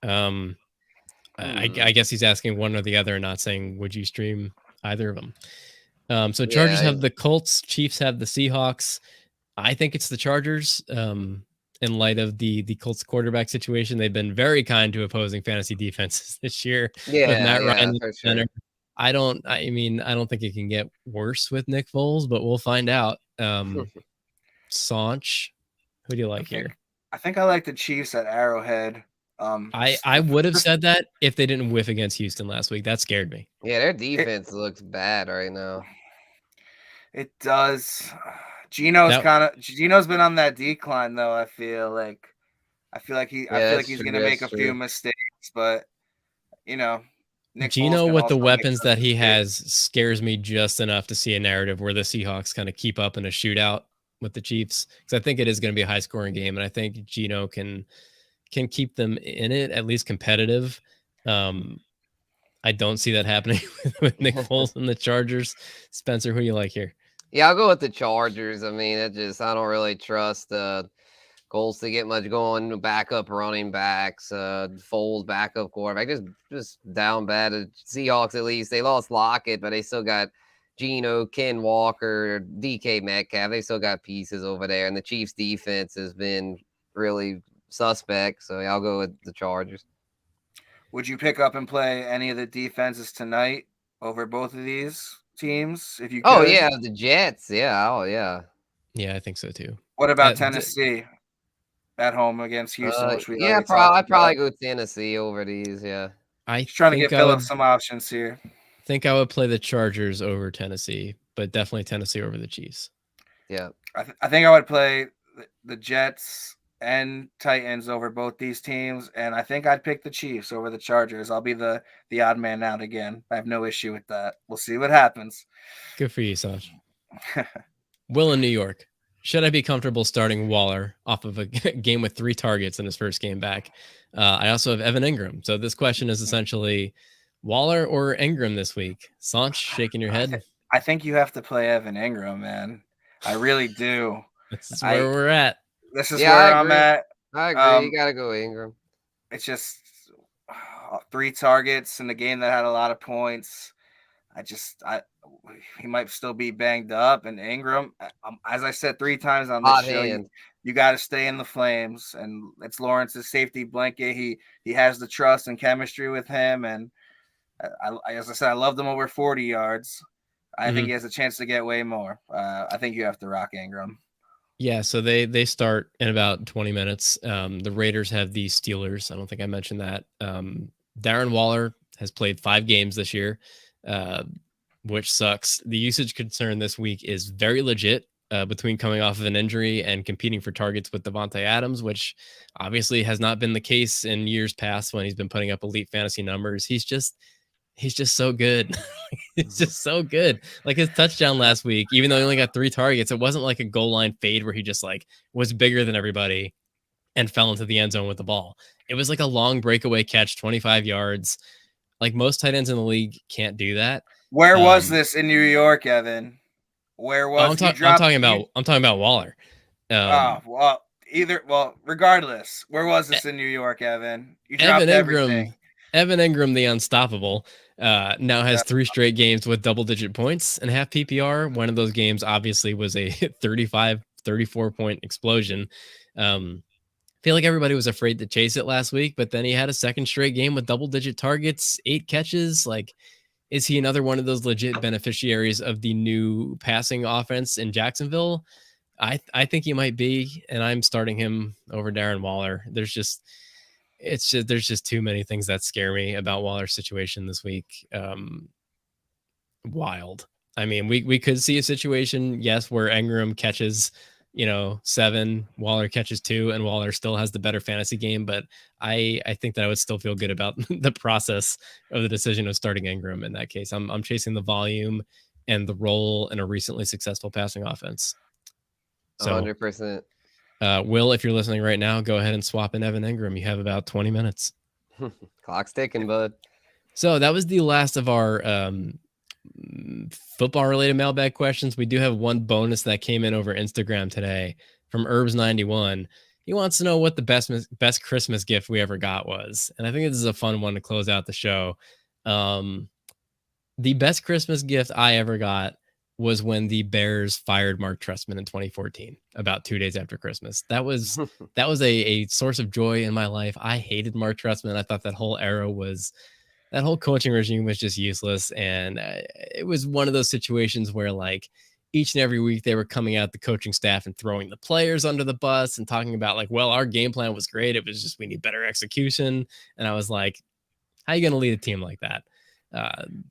I guess he's asking one or the other, and not saying would you stream either of them. So Chargers have the Colts, Chiefs have the Seahawks. I think it's the Chargers. In light of the Colts quarterback situation, they've been very kind to opposing fantasy defenses this year. Yeah, with Matt Ryan for sure. I don't think it can get worse with Nick Foles, but we'll find out. Sanch, who do you like here? I think I like the Chiefs at Arrowhead. I would have said that if they didn't whiff against Houston last week. That scared me. Yeah, their defense looks bad right now. It does. Gino's been on that decline though. I feel like he's gonna make a few mistakes, but you know, Nick Gino with the weapons that he has scares me just enough to see a narrative where the Seahawks kind of keep up in a shootout with the Chiefs, because I think it is going to be a high scoring game, and I think Gino can keep them in it, at least competitive. I don't see that happening with Nick Foles and the Chargers. Spencer, who do you like here? Yeah, I'll go with the Chargers. I mean, I don't really trust Colts to get much going. Backup running backs, Foles backup quarterback, just down bad. Seahawks, at least they lost Lockett, but they still got Geno, Ken Walker, DK Metcalf. They still got pieces over there, and the Chiefs defense has been really suspect. So yeah, I'll go with the Chargers. Would you pick up and play any of the defenses tonight over both of these teams if you could? Oh yeah, the Jets. Yeah. Oh yeah. Yeah, I think so too. What about Tennessee at home against Houston? I'd probably go Tennessee over these. Yeah. I'm trying to get Philip some options here. I think I would play the Chargers over Tennessee, but definitely Tennessee over the Chiefs. Yeah. I think I would play the Jets and Titans over both these teams, and I think I'd pick the Chiefs over the Chargers. I'll be the odd man out again. I have no issue with that. We'll see what happens. Good for you, Saj. Will in New York. Should I be comfortable starting Waller off of a game with 3 targets in his first game back? I also have Evan Ingram. So this question is essentially Waller or Ingram this week. Sanch, shaking your head? I think you have to play Evan Ingram, man. I really do. This is where we're at. This is where I'm at. I agree. You got to go Ingram. It's just 3 targets in a game that had a lot of points. He might still be banged up. And Ingram, as I said 3 times on this show, you got to stay in the flames. And it's Lawrence's safety blanket. He has the trust and chemistry with him. And as I said, I loved him over 40 yards. I think he has a chance to get way more. I think you have to rock Ingram. Yeah, so they start in about 20 minutes. The Raiders have the Steelers. I don't think I mentioned that. Darren Waller has played 5 games this year, which sucks. The usage concern this week is very legit between coming off of an injury and competing for targets with Devontae Adams, which obviously has not been the case in years past when he's been putting up elite fantasy numbers. He's just so good. He's just so good. Like his touchdown last week, even though he only got 3 targets, it wasn't like a goal line fade where he just like was bigger than everybody and fell into the end zone with the ball. It was like a long breakaway catch, 25 yards. Like most tight ends in the league can't do that. Where was this in New York, Evan? Where was I'm talking about Waller. Regardless, where was this in New York, Evan? You dropped everything. Evan Ingram, the unstoppable, now has 3 straight games with double-digit points and half PPR. One of those games obviously was a 34-point explosion. Feel like everybody was afraid to chase it last week, but then he had a second straight game with double-digit targets, 8 catches. Like, is he another one of those legit beneficiaries of the new passing offense in Jacksonville? I think he might be, and I'm starting him over Darren Waller. There's just too many things that scare me about Waller's situation this week. Wild. I mean, we could see a situation, yes, where Ingram catches 7, Waller catches 2, and Waller still has the better fantasy game. But I think that I would still feel good about the process of the decision of starting Ingram in that case. I'm chasing the volume and the role in a recently successful passing offense. So 100%. Will, if you're listening right now, go ahead and swap in Evan Ingram. You have about 20 minutes. Clock's ticking, bud. So that was the last of our football related mailbag questions. We do have one bonus that came in over Instagram today from Herbs91. He wants to know what the best Christmas gift we ever got was. And I think this is a fun one to close out the show. The best Christmas gift I ever got was when the Bears fired Mark Trestman in 2014, about 2 days after Christmas. That was a source of joy in my life. I hated Mark Trestman. I thought that whole coaching regime was just useless. And it was one of those situations where like each and every week they were coming out the coaching staff and throwing the players under the bus and talking about like, well, our game plan was great. It was just, we need better execution. And I was like, how are you going to lead a team like that?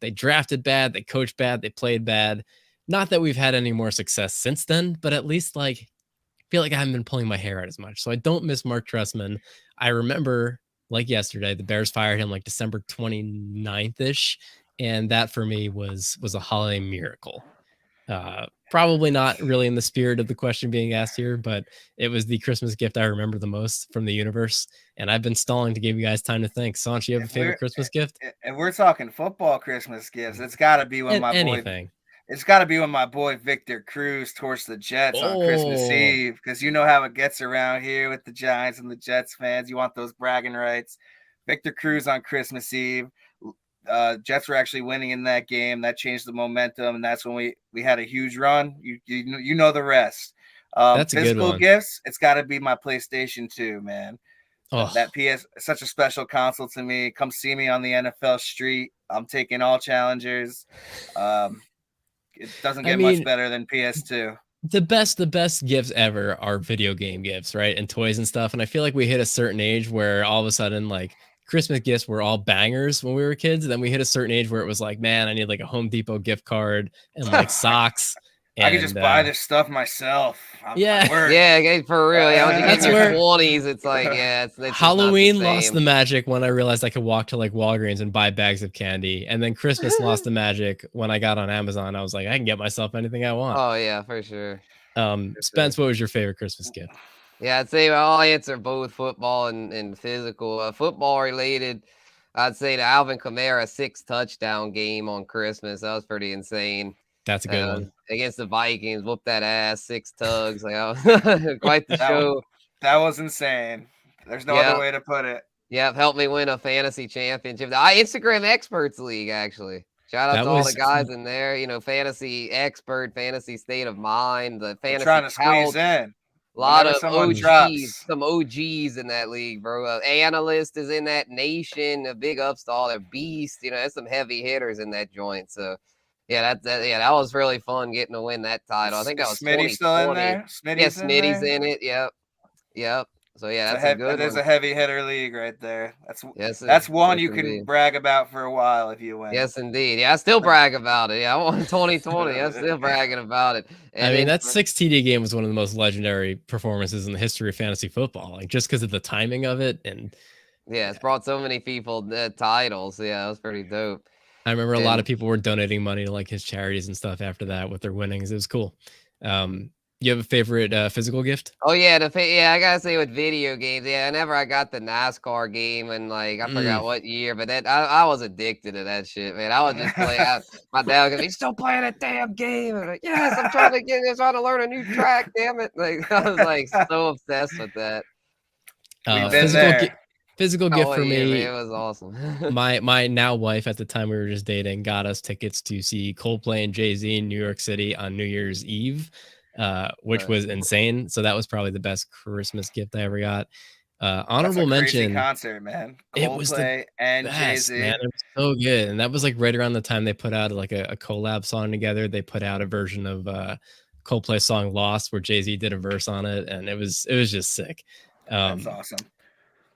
They drafted bad, they coached bad, they played bad. Not that we've had any more success since then, but at least like I feel like I haven't been pulling my hair out as much. So I don't miss Mark Trestman. I remember like yesterday, the Bears fired him like December 29th-ish. And that for me was a holiday miracle. Probably not really in the spirit of the question being asked here, but it was the Christmas gift I remember the most from the universe. And I've been stalling to give you guys time to think. Sanch, you have a favorite Christmas gift? And we're talking football Christmas gifts. It's got to be when It's got to be when my boy Victor Cruz torched the Jets on Christmas Eve, because you know how it gets around here with the Giants and the Jets fans. You want those bragging rights. Victor Cruz on Christmas Eve. Jets were actually winning in that game. That changed the momentum, and that's when we had a huge run. You know the rest. That's a good physical one. gifts. It's got to be my PlayStation 2, man. Oh. That PS, such a special console to me. Come see me on the NFL street. I'm taking all challengers. It doesn't get much better than PS2. The best gifts ever are video game gifts, right? And toys and stuff. And I feel like we hit a certain age where all of a sudden, like, Christmas gifts were all bangers when we were kids. And then we hit a certain age where it was like, man, I need like a Home Depot gift card and like socks. I could just buy this stuff myself. Yeah, for real. That's where 20s. It's like, it's Halloween lost the magic when I realized I could walk to like Walgreens and buy bags of candy, and then Christmas lost the magic when I got on Amazon. I was like, I can get myself anything I want. Oh yeah, for sure. Spence, what was your favorite Christmas gift? Yeah, I'd say I'll answer both football and physical. Football related, I'd say the Alvin Kamara 6 touchdown game on Christmas. That was pretty insane. That's a good one. Against the Vikings, whoop that ass, 6 tugs. Like, quite the show. That was insane. There's no other way to put it. Yeah, helped me win a fantasy championship. The Instagram Experts League, actually. Shout out to all the guys in there. Fantasy expert, fantasy state of mind, the fantasy. Trying to squeeze in. A lot of OGs, some OGs in that league, bro. Analyst is in that nation, a big upstall, a beast. There's some heavy hitters in that joint. So, yeah, that was really fun getting to win that title. I think that was Smitty's still in there. Smitty's in it. Yep. So yeah, that's a good one. There's a heavy hitter league right there. That's one you can brag about for a while if you win. Yes, indeed. Yeah, I still brag about it. Yeah, I won 2020. I'm still bragging about it. And that 6 TD game was one of the most legendary performances in the history of fantasy football. Like just because of the timing of it, and yeah, it's brought so many people titles. Yeah, it was pretty dope. I remember a lot of people were donating money to like his charities and stuff after that with their winnings. It was cool. You have a favorite physical gift? Oh yeah, I gotta say with video games, whenever I got the NASCAR game and like I forgot what year, but I was addicted to that shit, man. I would just play. My dad was like, "He's still playing that damn game." And I'm like, yes, I'm trying to learn a new track. Damn it! Like I was like so obsessed with that. Physical gift for me. Man, it was awesome. my now wife at the time we were just dating got us tickets to see Coldplay and Jay-Z in New York City on New Year's Eve. Which was insane. So that was probably the best Christmas gift I ever got. Honorable mention concert, man. It was the and best, Jay-Z. man. It was so good, and that was like right around the time they put out like a collab song together. They put out a version of Coldplay's song "Lost" where Jay-Z did a verse on it, and it was just sick. That's awesome.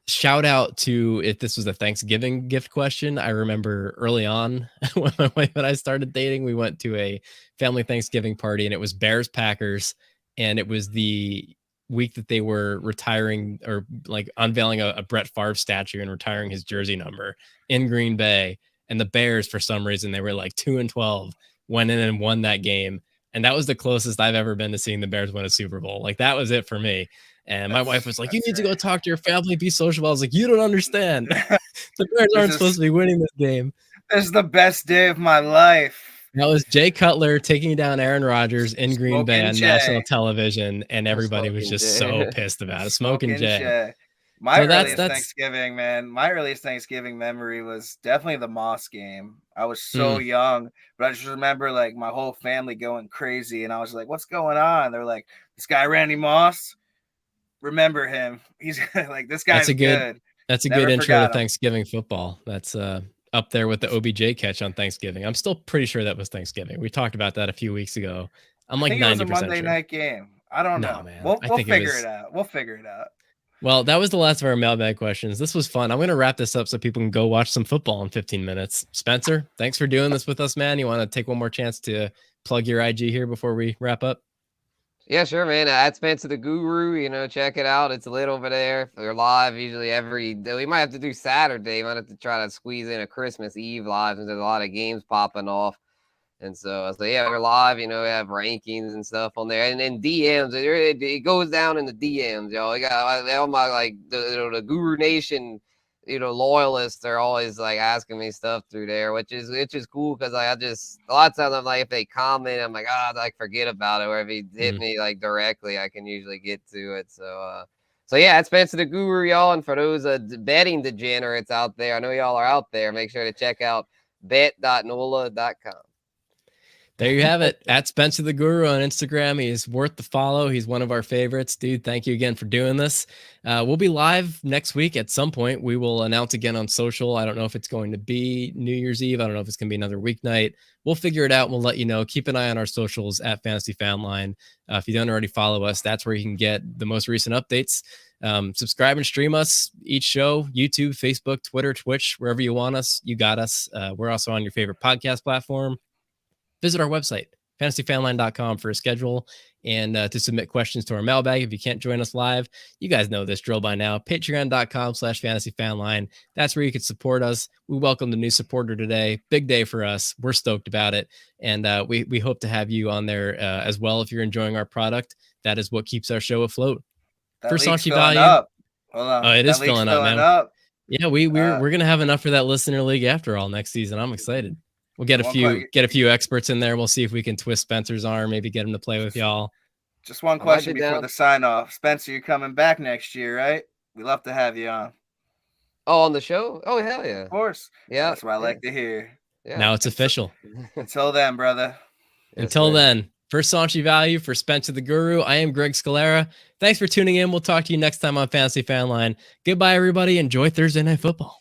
Shout out to, if this was a Thanksgiving gift question, I remember early on when my wife and I started dating, we went to a family Thanksgiving party and it was Bears Packers and it was the week that they were retiring or like unveiling a Brett Favre statue and retiring his jersey number in Green Bay. And the Bears, for some reason, they were like 2-12, went in and won that game. And that was the closest I've ever been to seeing the Bears win a Super Bowl. Like, that was it for me. And my wife was like, you need to go talk to your family, be sociable. I was like, you don't understand. The Bears aren't supposed to be winning this game. This is the best day of my life. That was Jay Cutler taking down Aaron Rodgers in Green Bay on Jay. national television, and everybody was just so pissed about it. Smoking Jay. My So earliest Thanksgiving, man. My earliest Thanksgiving memory was definitely the Moss game. I was so young, but I just remember like my whole family going crazy, and I was like, "What's going on?" They're like, "This guy Randy Moss. Remember him? He's like this guy's good." That's a Never good intro forgot to him. Thanksgiving football. That's up there with the OBJ catch on Thanksgiving. I'm still pretty sure that was Thanksgiving. We talked about that a few weeks ago. I'm like 90% I think it was a Monday sure. night game. I don't know. Man. We'll think figure it out. We'll figure it out. Well, that was the last of our mailbag questions. This was fun. I'm going to wrap this up so people can go watch some football in 15 minutes. Spencer, thanks for doing this with us, man. You want to take one more chance to plug your IG here before we wrap up? Yeah, sure, man. At Spencer the Guru, check it out. It's lit over there. They're live usually every day. We might have to do Saturday. Might have to try to squeeze in a Christmas Eve live since there's a lot of games popping off. And so yeah, we're live, we have rankings and stuff on there. And then DMs, it goes down in the DMs, y'all. I got all my, like, the Guru Nation, loyalists are always, like, asking me stuff through there, which is cool because I just, a lot of times I'm like, if they comment, I'm like, like, forget about it. Or if he hit me, like, directly, I can usually get to it. So yeah, it's Spencer the Guru, y'all. And for those betting degenerates out there, I know y'all are out there, make sure to check out bet.nola.com. There you have it. At Spencer the Guru on Instagram. He's worth the follow. He's one of our favorites. Dude, thank you again for doing this. We'll be live next week at some point. We will announce again on social. I don't know if it's going to be New Year's Eve. I don't know if it's going to be another weeknight. We'll figure it out. We'll let you know. Keep an eye on our socials at Fantasy Fanline. If you don't already follow us, that's where you can get the most recent updates. Subscribe and stream us each show, YouTube, Facebook, Twitter, Twitch, wherever you want us. You got us. We're also on your favorite podcast platform. Visit our website, fantasyfanline.com, for a schedule and to submit questions to our mailbag. If you can't join us live, you guys know this drill by now. Patreon.com/fantasyfanline. That's where you can support us. We welcome the new supporter today. Big day for us. We're stoked about it. And we hope to have you on there as well if you're enjoying our product. That is what keeps our show afloat. For Sanchi Value. Up. Hold on. Oh, it is filling up, man. Up. Yeah, we're going to have enough for that listener league after all next season. I'm excited. We'll get a few experts in there. We'll see if we can twist Spencer's arm, maybe get him to play with y'all. Just one question before the sign off. Spencer, you're coming back next year, right? We love to have you on. Oh, on the show? Oh, hell yeah. Of course. Yeah. That's what I like to hear. Yeah. Now it's official. Until then, brother. Until then, for Sanchi Value, for Spencer the Guru, I am Greg Scalera. Thanks for tuning in. We'll talk to you next time on Fantasy Fanline. Goodbye, everybody. Enjoy Thursday Night Football.